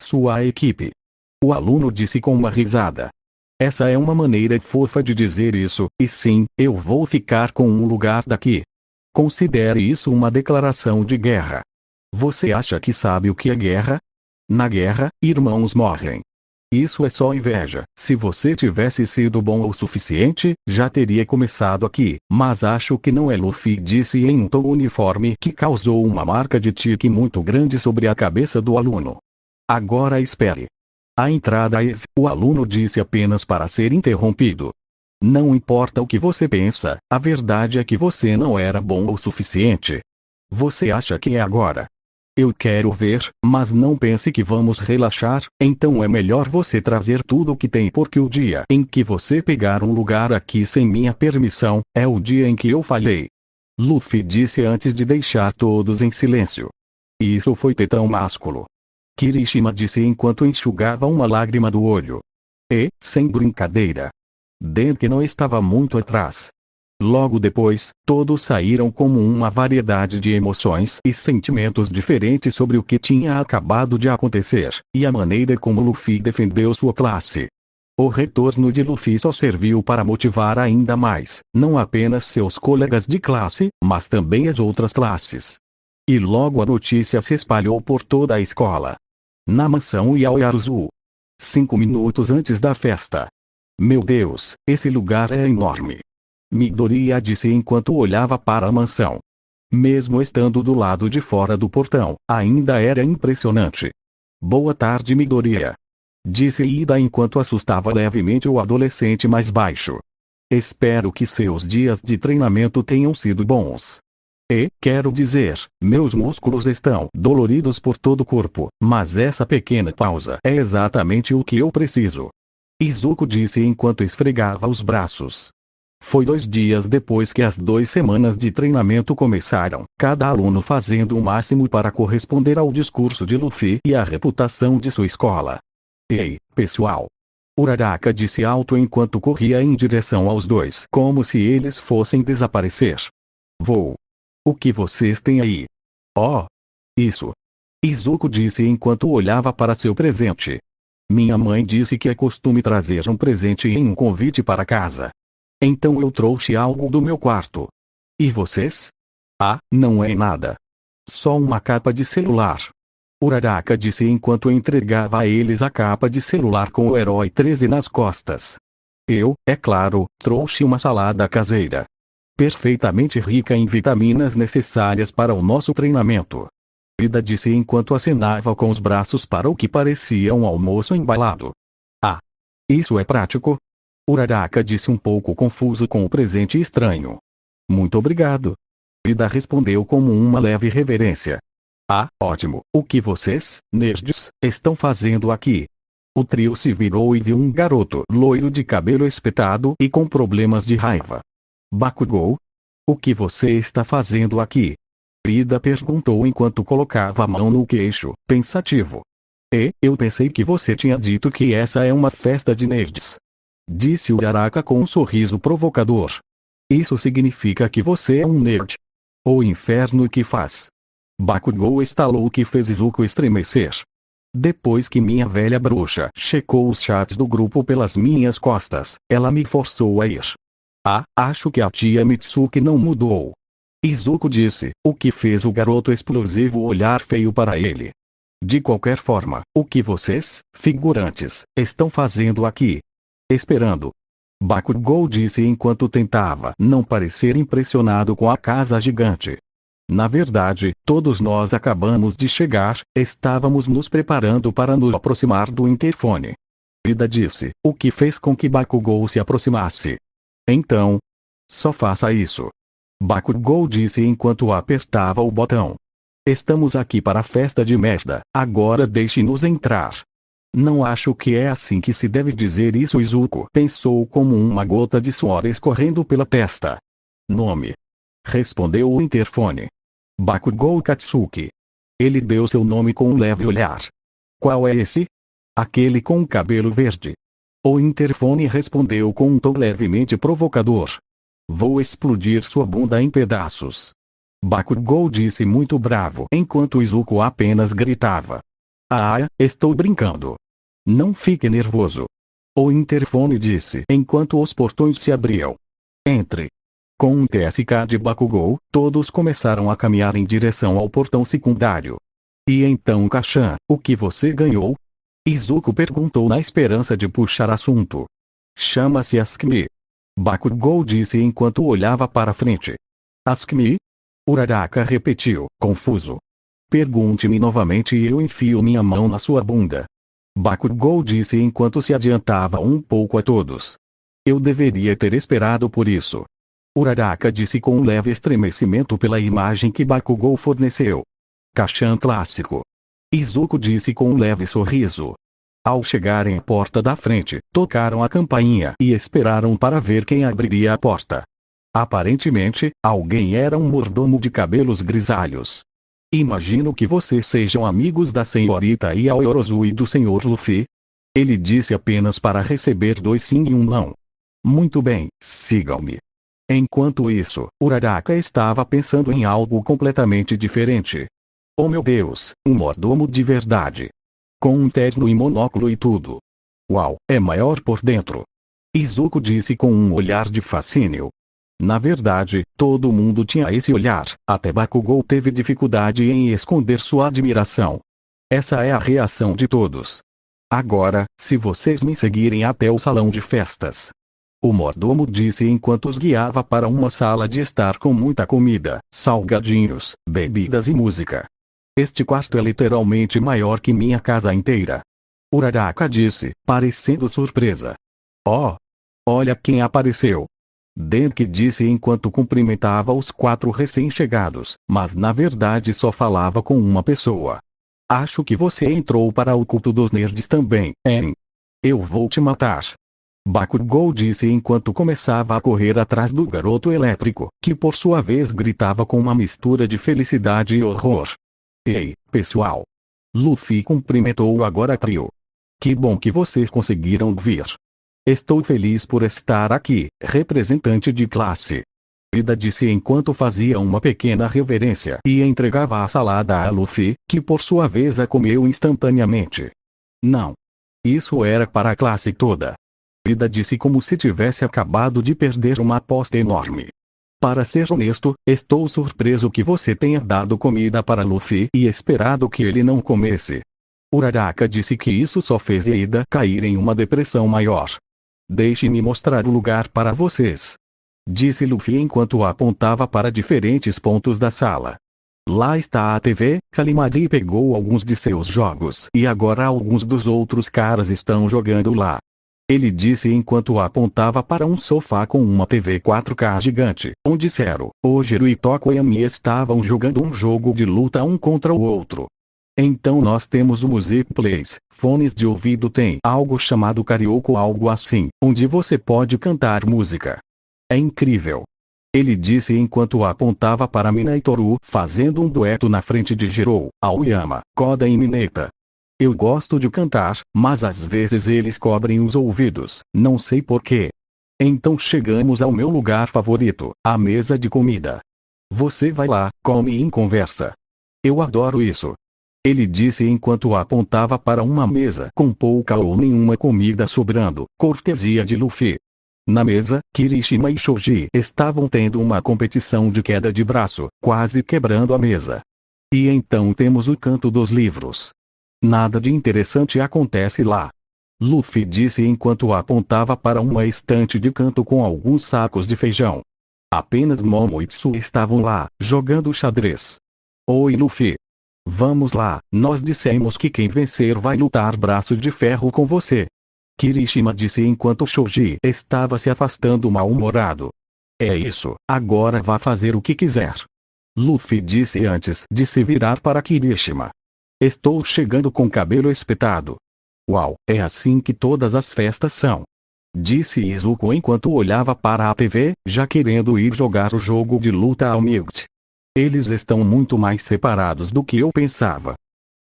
Sua equipe. O aluno disse com uma risada. Essa é uma maneira fofa de dizer isso, e sim, eu vou ficar com um lugar daqui. Considere isso uma declaração de guerra. Você acha que sabe o que é guerra? Na guerra, irmãos morrem. Isso é só inveja. Se você tivesse sido bom o suficiente, já teria começado aqui, mas acho que não é. Luffy disse em um tom uniforme que causou uma marca de tique muito grande sobre a cabeça do aluno. Agora espere. A entrada é. O aluno disse apenas para ser interrompido. Não importa o que você pensa, a verdade é que você não era bom o suficiente. Você acha que é agora? Eu quero ver, mas não pense que vamos relaxar, então é melhor você trazer tudo o que tem porque o dia em que você pegar um lugar aqui sem minha permissão, é o dia em que eu falhei. Luffy disse antes de deixar todos em silêncio. Isso foi tão másculo. Kirishima disse enquanto enxugava uma lágrima do olho. E, sem brincadeira. Denki não estava muito atrás. Logo depois, todos saíram como uma variedade de emoções e sentimentos diferentes sobre o que tinha acabado de acontecer, e a maneira como Luffy defendeu sua classe. O retorno de Luffy só serviu para motivar ainda mais, não apenas seus colegas de classe, mas também as outras classes. E logo a notícia se espalhou por toda a escola. Na mansão Yaoyaruzou. 5 minutos antes da festa. Meu Deus, esse lugar é enorme. Midoriya disse enquanto olhava para a mansão. Mesmo estando do lado de fora do portão, ainda era impressionante. Boa tarde, Midoriya. Disse Ida enquanto assustava levemente o adolescente mais baixo. Espero que seus dias de treinamento tenham sido bons. E, quero dizer, meus músculos estão doloridos por todo o corpo, mas essa pequena pausa é exatamente o que eu preciso. Izuku disse enquanto esfregava os braços. Foi 2 dias depois que as 2 semanas de treinamento começaram, cada aluno fazendo o máximo para corresponder ao discurso de Luffy e à reputação de sua escola. Ei, pessoal! Uraraka disse alto enquanto corria em direção aos dois, como se eles fossem desaparecer. Vou. O que vocês têm aí? Oh! Isso. Izuku disse enquanto olhava para seu presente. Minha mãe disse que é costume trazer um presente em um convite para casa. Então eu trouxe algo do meu quarto. E vocês? Ah, não é nada. Só uma capa de celular. Uraraka disse enquanto entregava a eles a capa de celular com o Herói 13 nas costas. Eu, é claro, trouxe uma salada caseira. Perfeitamente rica em vitaminas necessárias para o nosso treinamento. Ida disse enquanto acenava com os braços para o que parecia um almoço embalado. Ah! Isso é prático? Uraraka disse um pouco confuso com o presente estranho. Muito obrigado. Ida respondeu como uma leve reverência. Ah, ótimo. O que vocês, nerds, estão fazendo aqui? O trio se virou e viu um garoto loiro de cabelo espetado e com problemas de raiva. Bakugou? O que você está fazendo aqui? Ida perguntou enquanto colocava a mão no queixo, pensativo. Eu pensei que você tinha dito que essa é uma festa de nerds. Disse Uraraka com um sorriso provocador. Isso significa que você é um nerd. O inferno que faz. Bakugou estalou o que fez Izuku estremecer. Depois que minha velha bruxa checou os chats do grupo pelas minhas costas, ela me forçou a ir. Ah, acho que a tia Mitsuki não mudou. Izuku disse, o que fez o garoto explosivo olhar feio para ele. De qualquer forma, o que vocês, figurantes, estão fazendo aqui? Esperando. Bakugou disse enquanto tentava não parecer impressionado com a casa gigante. Na verdade, todos nós acabamos de chegar, estávamos nos preparando para nos aproximar do interfone. Ida disse, o que fez com que Bakugou se aproximasse. Então, só faça isso. Bakugou disse enquanto apertava o botão. Estamos aqui para a festa de merda, agora deixe-nos entrar. Não acho que é assim que se deve dizer isso. Izuku pensou como uma gota de suor escorrendo pela testa. Nome? Respondeu o interfone. Bakugou Katsuki. Ele deu seu nome com um leve olhar. Qual é esse? Aquele com o cabelo verde. O interfone respondeu com um tom levemente provocador. Vou explodir sua bunda em pedaços. Bakugou disse muito bravo enquanto Izuku apenas gritava. Ah, estou brincando. Não fique nervoso. O interfone disse enquanto os portões se abriam. Entre. Com um TSK de Bakugou, todos começaram a caminhar em direção ao portão secundário. E então Kashan, o que você ganhou? Izuku perguntou na esperança de puxar assunto. Chama-se Asumi. Bakugou disse enquanto olhava para frente. Asumi? Uraraka repetiu, confuso. Pergunte-me novamente e eu enfio minha mão na sua bunda. Bakugou disse enquanto se adiantava um pouco a todos. Eu deveria ter esperado por isso. Uraraka disse com um leve estremecimento pela imagem que Bakugou forneceu. Kashan clássico. Izuku disse com um leve sorriso. Ao chegarem à porta da frente, tocaram a campainha e esperaram para ver quem abriria a porta. Aparentemente, alguém era um mordomo de cabelos grisalhos. Imagino que vocês sejam amigos da senhorita Yaoyorozu e do senhor Luffy. Ele disse apenas para receber 2 sim e 1 não. Muito bem, sigam-me. Enquanto isso, Uraraka estava pensando em algo completamente diferente. Oh meu Deus, um mordomo de verdade. Com um terno e monóculo e tudo. Uau, é maior por dentro. Izuku disse com um olhar de fascínio. Na verdade, todo mundo tinha esse olhar, até Bakugou teve dificuldade em esconder sua admiração. Essa é a reação de todos. Agora, se vocês me seguirem até o salão de festas. O mordomo disse enquanto os guiava para uma sala de estar com muita comida, salgadinhos, bebidas e música. Este quarto é literalmente maior que minha casa inteira. Uraraka disse, parecendo surpresa. Oh! Olha quem apareceu. Denki disse enquanto cumprimentava os 4 recém-chegados, mas na verdade só falava com uma pessoa. Acho que você entrou para o culto dos nerds também, hein? Eu vou te matar. Bakugou disse enquanto começava a correr atrás do garoto elétrico, que por sua vez gritava com uma mistura de felicidade e horror. Ei, pessoal! Luffy cumprimentou o agora trio. Que bom que vocês conseguiram vir. Estou feliz por estar aqui, representante de classe. Ida disse enquanto fazia uma pequena reverência e entregava a salada a Luffy, que por sua vez a comeu instantaneamente. Não. Isso era para a classe toda. Ida disse como se tivesse acabado de perder uma aposta enorme. Para ser honesto, estou surpreso que você tenha dado comida para Luffy e esperado que ele não comesse. Uraraka disse que isso só fez Ida cair em uma depressão maior. Deixe-me mostrar o lugar para vocês. Disse Luffy enquanto apontava para diferentes pontos da sala. Lá está a TV, Kalimari pegou alguns de seus jogos e agora alguns dos outros caras estão jogando lá. Ele disse enquanto apontava para um sofá com uma TV 4K gigante, onde Zero, Ojiro e Tokoyami estavam jogando um jogo de luta um contra o outro. Então nós temos o Music Plays, fones de ouvido tem algo chamado karaoke ou algo assim, onde você pode cantar música. É incrível. Ele disse enquanto apontava para Minaitoru fazendo um dueto na frente de Jirou, Aoyama, Koda e Mineta. Eu gosto de cantar, mas às vezes eles cobrem os ouvidos, não sei porquê. Então chegamos ao meu lugar favorito, a mesa de comida. Você vai lá, come e conversa. Eu adoro isso. Ele disse enquanto apontava para uma mesa com pouca ou nenhuma comida sobrando, cortesia de Luffy. Na mesa, Kirishima e Shoji estavam tendo uma competição de queda de braço, quase quebrando a mesa. E então temos o canto dos livros. Nada de interessante acontece lá. Luffy disse enquanto apontava para uma estante de canto com alguns sacos de feijão. Apenas Momo e Tsu estavam lá, jogando xadrez. Oi Luffy. Vamos lá, nós dissemos que quem vencer vai lutar braço de ferro com você. Kirishima disse enquanto Shoji estava se afastando mal-humorado. É isso, agora vá fazer o que quiser. Luffy disse antes de se virar para Kirishima. Estou chegando com cabelo espetado. Uau, é assim que todas as festas são. Disse Izuku enquanto olhava para a TV, já querendo ir jogar o jogo de luta ao Might. Eles estão muito mais separados do que eu pensava.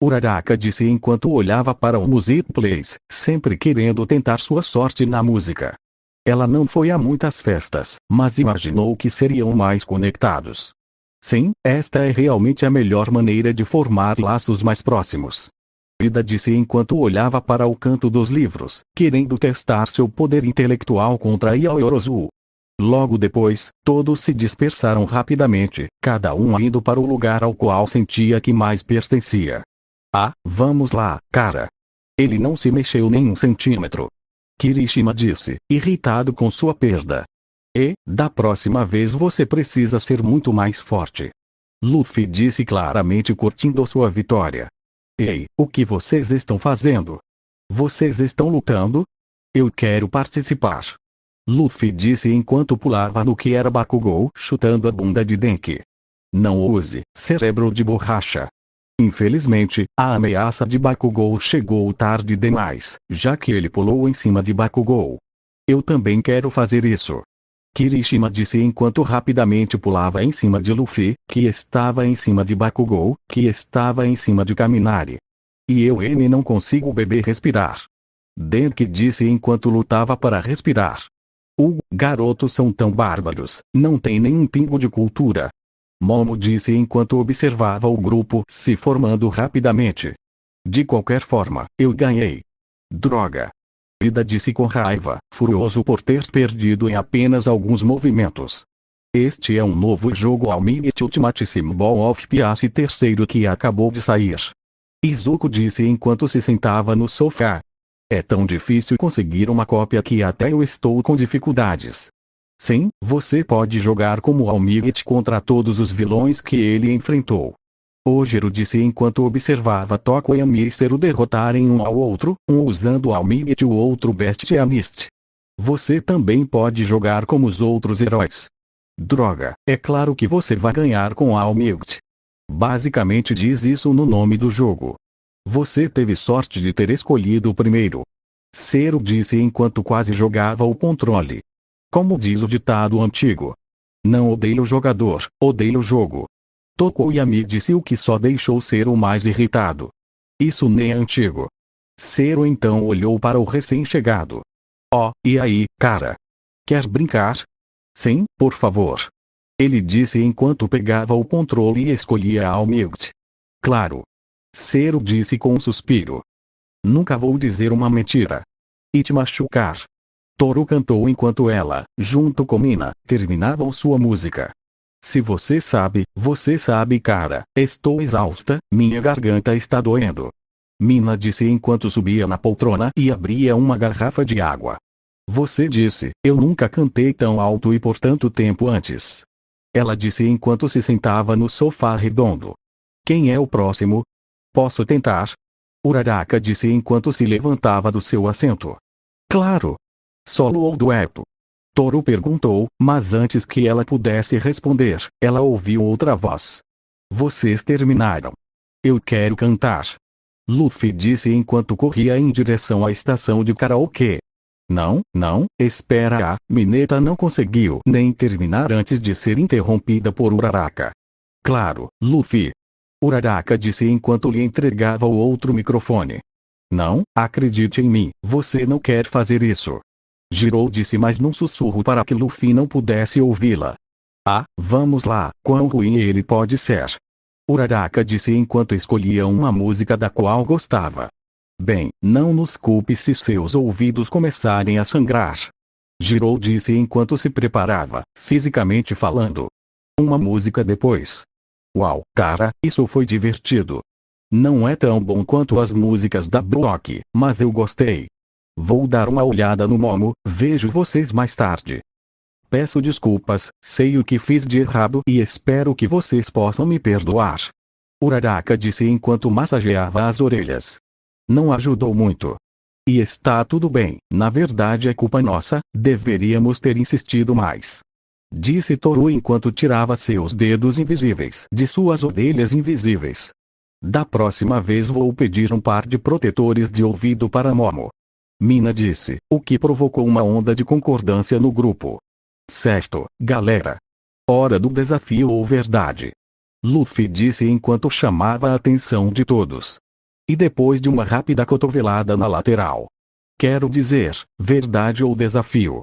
Uraraka disse enquanto olhava para o Music Plays, sempre querendo tentar sua sorte na música. Ela não foi a muitas festas, mas imaginou que seriam mais conectados. Sim, esta é realmente a melhor maneira de formar laços mais próximos. Ida disse enquanto olhava para o canto dos livros, querendo testar seu poder intelectual contra Yaoyorozu. Logo depois, todos se dispersaram rapidamente, cada um indo para o lugar ao qual sentia que mais pertencia. Ah, vamos lá, cara. Ele não se mexeu nem um centímetro. Kirishima disse, irritado com sua perda. E, da próxima vez você precisa ser muito mais forte. Luffy disse claramente curtindo sua vitória. Ei, o que vocês estão fazendo? Vocês estão lutando? Eu quero participar. Luffy disse enquanto pulava no que era Bakugou chutando a bunda de Denki. Não use, cérebro de borracha. Infelizmente, a ameaça de Bakugou chegou tarde demais, já que ele pulou em cima de Bakugou. Eu também quero fazer isso. Kirishima disse enquanto rapidamente pulava em cima de Luffy, que estava em cima de Bakugou, que estava em cima de Kaminari. E eu não consigo beber respirar. Denki disse enquanto lutava para respirar. Garotos são tão bárbaros, não tem nenhum pingo de cultura. Momo disse enquanto observava o grupo se formando rapidamente. De qualquer forma, eu ganhei. Droga. Ida disse com raiva, furioso por ter perdido em apenas alguns movimentos. Este é um novo jogo Almighty Ultimate Symbol of Peace terceiro que acabou de sair. Izuku disse enquanto se sentava no sofá. É tão difícil conseguir uma cópia que até eu estou com dificuldades. Sim, você pode jogar como Almighty contra todos os vilões que ele enfrentou. Ojiro disse enquanto observava Tokoyami e Zero derrotarem um ao outro, um usando o Almighty e o outro Bestialist. Você também pode jogar como os outros heróis. Droga, é claro que você vai ganhar com a Almighty. Basicamente diz isso no nome do jogo. Você teve sorte de ter escolhido o primeiro. Cero disse enquanto quase jogava o controle. Como diz o ditado antigo. Não odeio o jogador, odeio o jogo. Tokoyami disse, o que só deixou Cero mais irritado. Isso nem é antigo. Cero então olhou para o recém-chegado. Oh, e aí, cara? Quer brincar? Sim, por favor. Ele disse enquanto pegava o controle e escolhia a mute. Claro. Cero disse com um suspiro. Nunca vou dizer uma mentira. E te machucar. Toru cantou enquanto ela, junto com Mina, terminavam sua música. Se você sabe, cara, estou exausta, minha garganta está doendo. Mina disse enquanto subia na poltrona e abria uma garrafa de água. Você disse, eu nunca cantei tão alto e por tanto tempo antes. Ela disse enquanto se sentava no sofá redondo. Quem é o próximo? Posso tentar? Uraraka disse enquanto se levantava do seu assento. Claro. Solo ou dueto? Toru perguntou, mas antes que ela pudesse responder, ela ouviu outra voz. Vocês terminaram. Eu quero cantar. Luffy disse enquanto corria em direção à estação de karaokê. Não, espera, a Mineta não conseguiu nem terminar antes de ser interrompida por Uraraka. Claro, Luffy. Uraraka disse enquanto lhe entregava o outro microfone. Não, acredite em mim, você não quer fazer isso. Jirou disse mais num sussurro para que Luffy não pudesse ouvi-la. Ah, vamos lá, quão ruim ele pode ser. Uraraka disse enquanto escolhia uma música da qual gostava. Bem, não nos culpe se seus ouvidos começarem a sangrar. Jirou disse enquanto se preparava, fisicamente falando. Uma música depois. Uau, cara, isso foi divertido. Não é tão bom quanto as músicas da Block, mas eu gostei. Vou dar uma olhada no Momo, vejo vocês mais tarde. Peço desculpas, sei o que fiz de errado e espero que vocês possam me perdoar. Uraraka disse enquanto massageava as orelhas. Não ajudou muito. E está tudo bem, na verdade é culpa nossa, deveríamos ter insistido mais. Disse Toru enquanto tirava seus dedos invisíveis de suas orelhas invisíveis. Da próxima vez vou pedir um par de protetores de ouvido para Momo. Mina disse, o que provocou uma onda de concordância no grupo. Certo, galera. Hora do desafio ou verdade? Luffy disse enquanto chamava a atenção de todos. E depois de uma rápida cotovelada na lateral. Quero dizer, verdade ou desafio?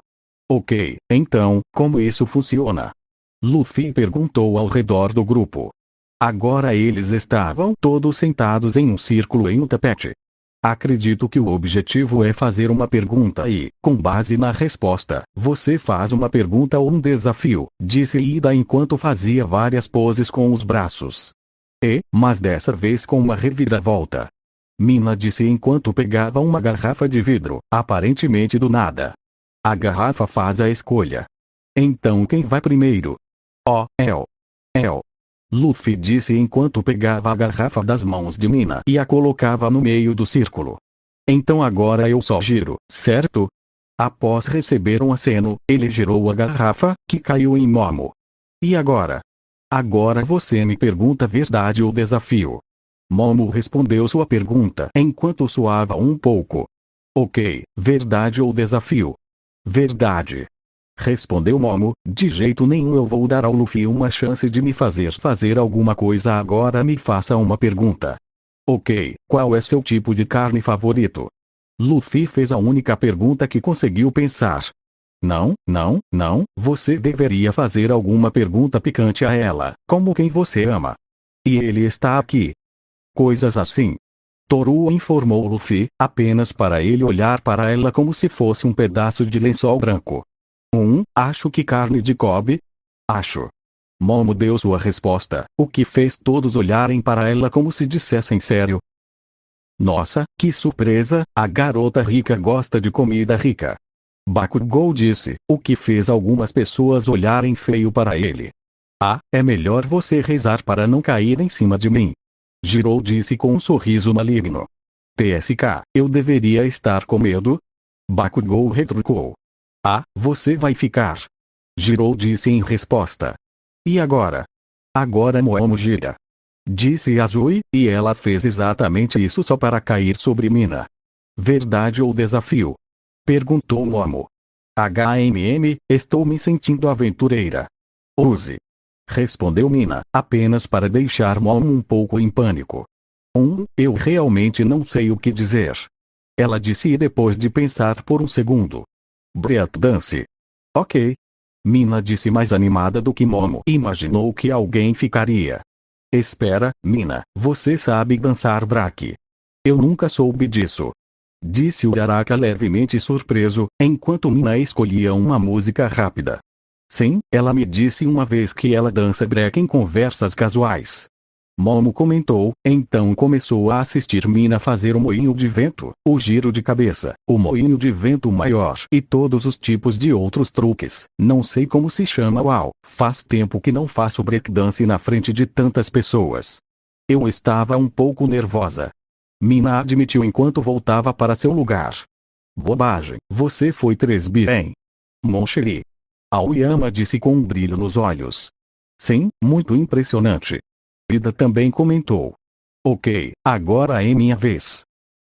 Ok, então, como isso funciona? Luffy perguntou ao redor do grupo. Agora eles estavam todos sentados em um círculo em um tapete. Acredito que o objetivo é fazer uma pergunta e, com base na resposta, você faz uma pergunta ou um desafio, disse Ida enquanto fazia várias poses com os braços. Mas dessa vez com uma reviravolta. Mina disse enquanto pegava uma garrafa de vidro, aparentemente do nada. A garrafa faz a escolha. Então quem vai primeiro? Oh, El. Luffy disse enquanto pegava a garrafa das mãos de Mina e a colocava no meio do círculo. Então agora eu só giro, certo? Após receber um aceno, ele girou a garrafa, que caiu em Momo. E agora? Agora você me pergunta verdade ou desafio. Momo respondeu sua pergunta enquanto suava um pouco. Ok, verdade ou desafio? Verdade. Respondeu Momo, de jeito nenhum eu vou dar ao Luffy uma chance de me fazer alguma coisa agora me faça uma pergunta. Ok, qual é seu tipo de carne favorito? Luffy fez a única pergunta que conseguiu pensar. Não, você deveria fazer alguma pergunta picante a ela, como quem você ama. E ele está aqui. Coisas assim. Toru informou Luffy, apenas para ele olhar para ela como se fosse um pedaço de lençol branco. Acho que carne de Kobe? Acho. Momo deu sua resposta, o que fez todos olharem para ela como se dissessem sério. Nossa, que surpresa, a garota rica gosta de comida rica. Bakugou disse, o que fez algumas pessoas olharem feio para ele. Ah, é melhor você rezar para não cair em cima de mim. Jirou disse com um sorriso maligno. TSK, eu deveria estar com medo? Bakugou retrucou. Ah, você vai ficar. Jirou disse em resposta. E agora? Agora Momo gira. Disse Azui, e ela fez exatamente isso só para cair sobre Mina. Verdade ou desafio? Perguntou Momo. Estou me sentindo aventureira. Use. Respondeu Mina, apenas para deixar Momo um pouco em pânico. Eu realmente não sei o que dizer. Ela disse depois de pensar por um segundo. Breakdance. Ok. Mina disse mais animada do que Momo imaginou que alguém ficaria. Espera, Mina, você sabe dançar break? Eu nunca soube disso. Disse Uraraka levemente surpreso, enquanto Mina escolhia uma música rápida. Sim, ela me disse uma vez que ela dança break em conversas casuais. Momo comentou, então começou a assistir Mina fazer o moinho de vento, o giro de cabeça, o moinho de vento maior e todos os tipos de outros truques. Não sei como se chama. Uau, faz tempo que não faço breakdance na frente de tantas pessoas. Eu estava um pouco nervosa. Mina admitiu enquanto voltava para seu lugar. Bobagem, você foi 3 bem. Moncheri. Aoyama disse com um brilho nos olhos. Sim, muito impressionante. Ida também comentou. Ok, agora é minha vez.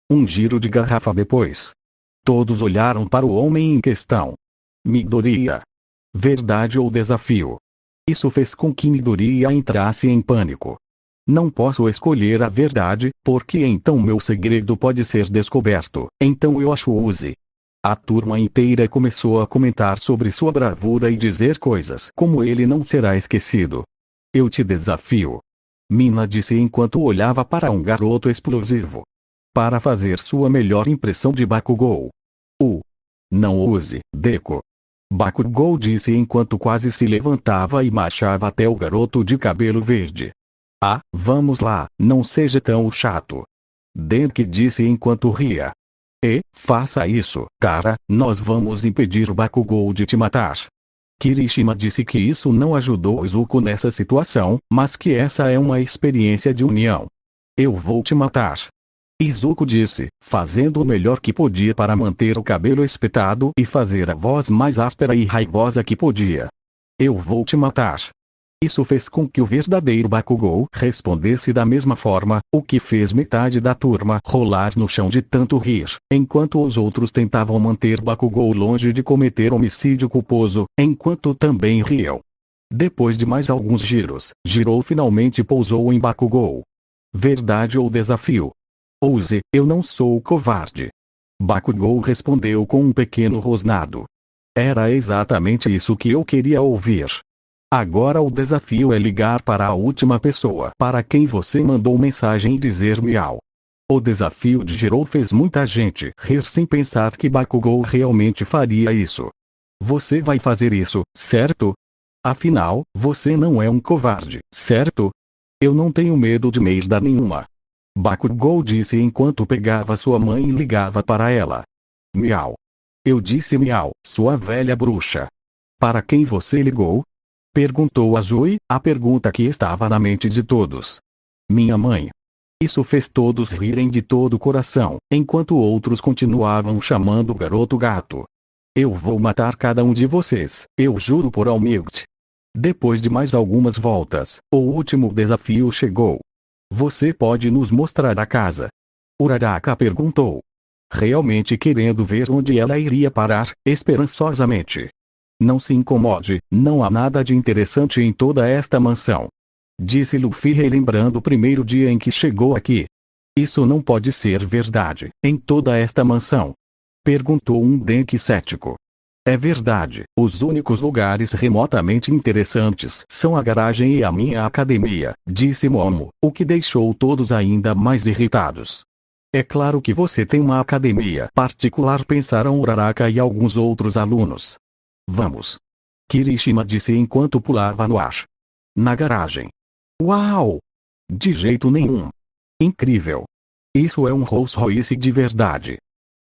Um giro de garrafa depois. Todos olharam para o homem em questão. Midoriya. Verdade ou desafio? Isso fez com que Midoriya entrasse em pânico. Não posso escolher a verdade, porque então meu segredo pode ser descoberto, então eu acho use. A turma inteira começou a comentar sobre sua bravura e dizer coisas como ele não será esquecido. Eu te desafio. Mina disse enquanto olhava para um garoto explosivo. Para fazer sua melhor impressão de Bakugou. Não use, Deco. Bakugou disse enquanto quase se levantava e marchava até o garoto de cabelo verde. Vamos lá, não seja tão chato. Denki disse enquanto ria. Faça isso, cara, nós vamos impedir o Bakugou de te matar. Kirishima disse que isso não ajudou Izuku nessa situação, mas que essa é uma experiência de união. Eu vou te matar. Izuku disse, fazendo o melhor que podia para manter o cabelo espetado e fazer a voz mais áspera e raivosa que podia. Eu vou te matar. Isso fez com que o verdadeiro Bakugou respondesse da mesma forma, o que fez metade da turma rolar no chão de tanto rir, enquanto os outros tentavam manter Bakugou longe de cometer homicídio culposo, enquanto também riam. Depois de mais alguns giros, Jirou finalmente pousou em Bakugou. Verdade ou desafio? Ouse, eu não sou covarde. Bakugou respondeu com um pequeno rosnado. Era exatamente isso que eu queria ouvir. Agora o desafio é ligar para a última pessoa para quem você mandou mensagem e dizer miau. O desafio de Jirou fez muita gente rir sem pensar que Bakugou realmente faria isso. Você vai fazer isso, certo? Afinal, você não é um covarde, certo? Eu não tenho medo de merda nenhuma. Bakugou disse enquanto pegava sua mãe e ligava para ela. Miau. Eu disse miau, sua velha bruxa. Para quem você ligou? Perguntou Azui, a pergunta que estava na mente de todos. Minha mãe. Isso fez todos rirem de todo o coração, enquanto outros continuavam chamando o garoto gato. Eu vou matar cada um de vocês, eu juro por Almighty. Depois de mais algumas voltas, o último desafio chegou. Você pode nos mostrar a casa? Uraraka perguntou. Realmente querendo ver onde ela iria parar, esperançosamente. Não se incomode, não há nada de interessante em toda esta mansão. Disse Luffy relembrando o primeiro dia em que chegou aqui. Isso não pode ser verdade, em toda esta mansão. Perguntou um Denki cético. É verdade, os únicos lugares remotamente interessantes são a garagem e a minha academia, disse Momo, o que deixou todos ainda mais irritados. É claro que você tem uma academia particular, pensaram Uraraka e alguns outros alunos. Vamos. Kirishima disse enquanto pulava no ar. Na garagem. Uau! De jeito nenhum. Incrível. Isso é um Rolls Royce de verdade.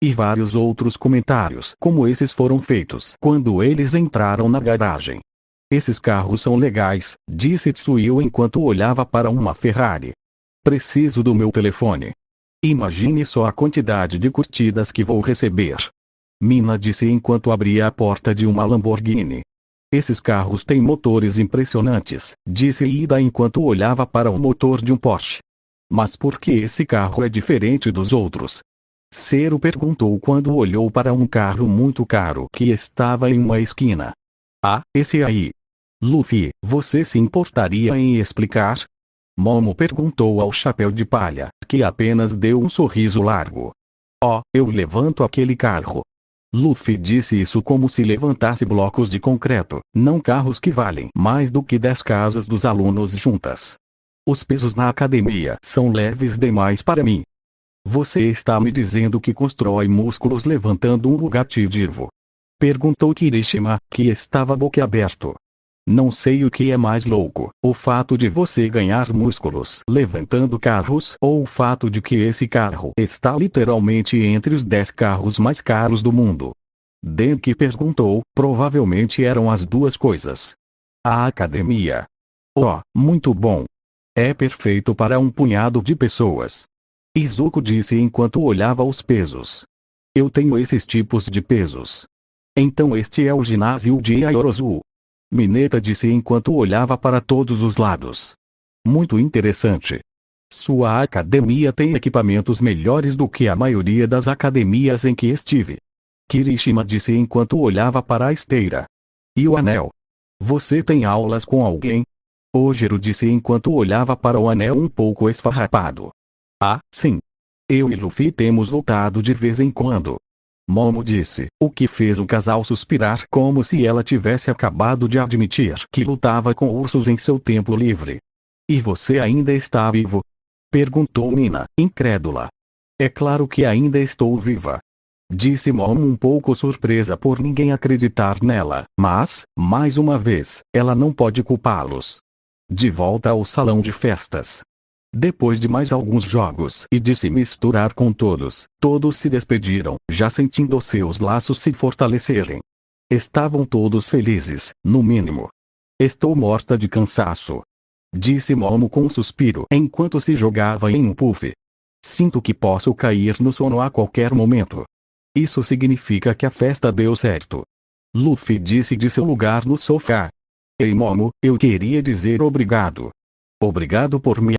E vários outros comentários como esses foram feitos quando eles entraram na garagem. Esses carros são legais, disse Tsuyu enquanto olhava para uma Ferrari. Preciso do meu telefone. Imagine só a quantidade de curtidas que vou receber. Mina disse enquanto abria a porta de uma Lamborghini. Esses carros têm motores impressionantes, disse Ida enquanto olhava para o motor de um Porsche. Mas por que esse carro é diferente dos outros? Zero perguntou quando olhou para um carro muito caro que estava em uma esquina. Ah, esse aí. Luffy, você se importaria em explicar? Momo perguntou ao chapéu de palha, que apenas deu um sorriso largo. Oh, eu levanto aquele carro. Luffy disse isso como se levantasse blocos de concreto, não carros que valem mais do que 10 casas dos alunos juntas. Os pesos na academia são leves demais para mim. Você está me dizendo que constrói músculos levantando um rugativo? Perguntou Kirishima, que estava boquiaberto. Não sei o que é mais louco, o fato de você ganhar músculos levantando carros ou o fato de que esse carro está literalmente entre os 10 carros mais caros do mundo. Denki perguntou, provavelmente eram as duas coisas. A academia. Oh, muito bom. É perfeito para um punhado de pessoas. Izuku disse enquanto olhava os pesos. Eu tenho esses tipos de pesos. Então este é o ginásio de Yorozu. Mineta disse enquanto olhava para todos os lados. Muito interessante. Sua academia tem equipamentos melhores do que a maioria das academias em que estive. Kirishima disse enquanto olhava para a esteira. E o anel? Você tem aulas com alguém? Ojiro disse enquanto olhava para o anel um pouco esfarrapado. Ah, sim. Eu e Luffy temos lutado de vez em quando. Momo disse, o que fez o casal suspirar como se ela tivesse acabado de admitir que lutava com ursos em seu tempo livre. E você ainda está vivo? Perguntou Nina, incrédula. É claro que ainda estou viva. Disse Momo um pouco surpresa por ninguém acreditar nela, mas, mais uma vez, ela não pode culpá-los. De volta ao salão de festas. Depois de mais alguns jogos e de se misturar com todos, todos se despediram, já sentindo seus laços se fortalecerem. Estavam todos felizes, no mínimo. Estou morta de cansaço. Disse Momo com um suspiro enquanto se jogava em um puff. Sinto que posso cair no sono a qualquer momento. Isso significa que a festa deu certo. Luffy disse de seu lugar no sofá. Ei Momo, eu queria dizer obrigado. Obrigado por me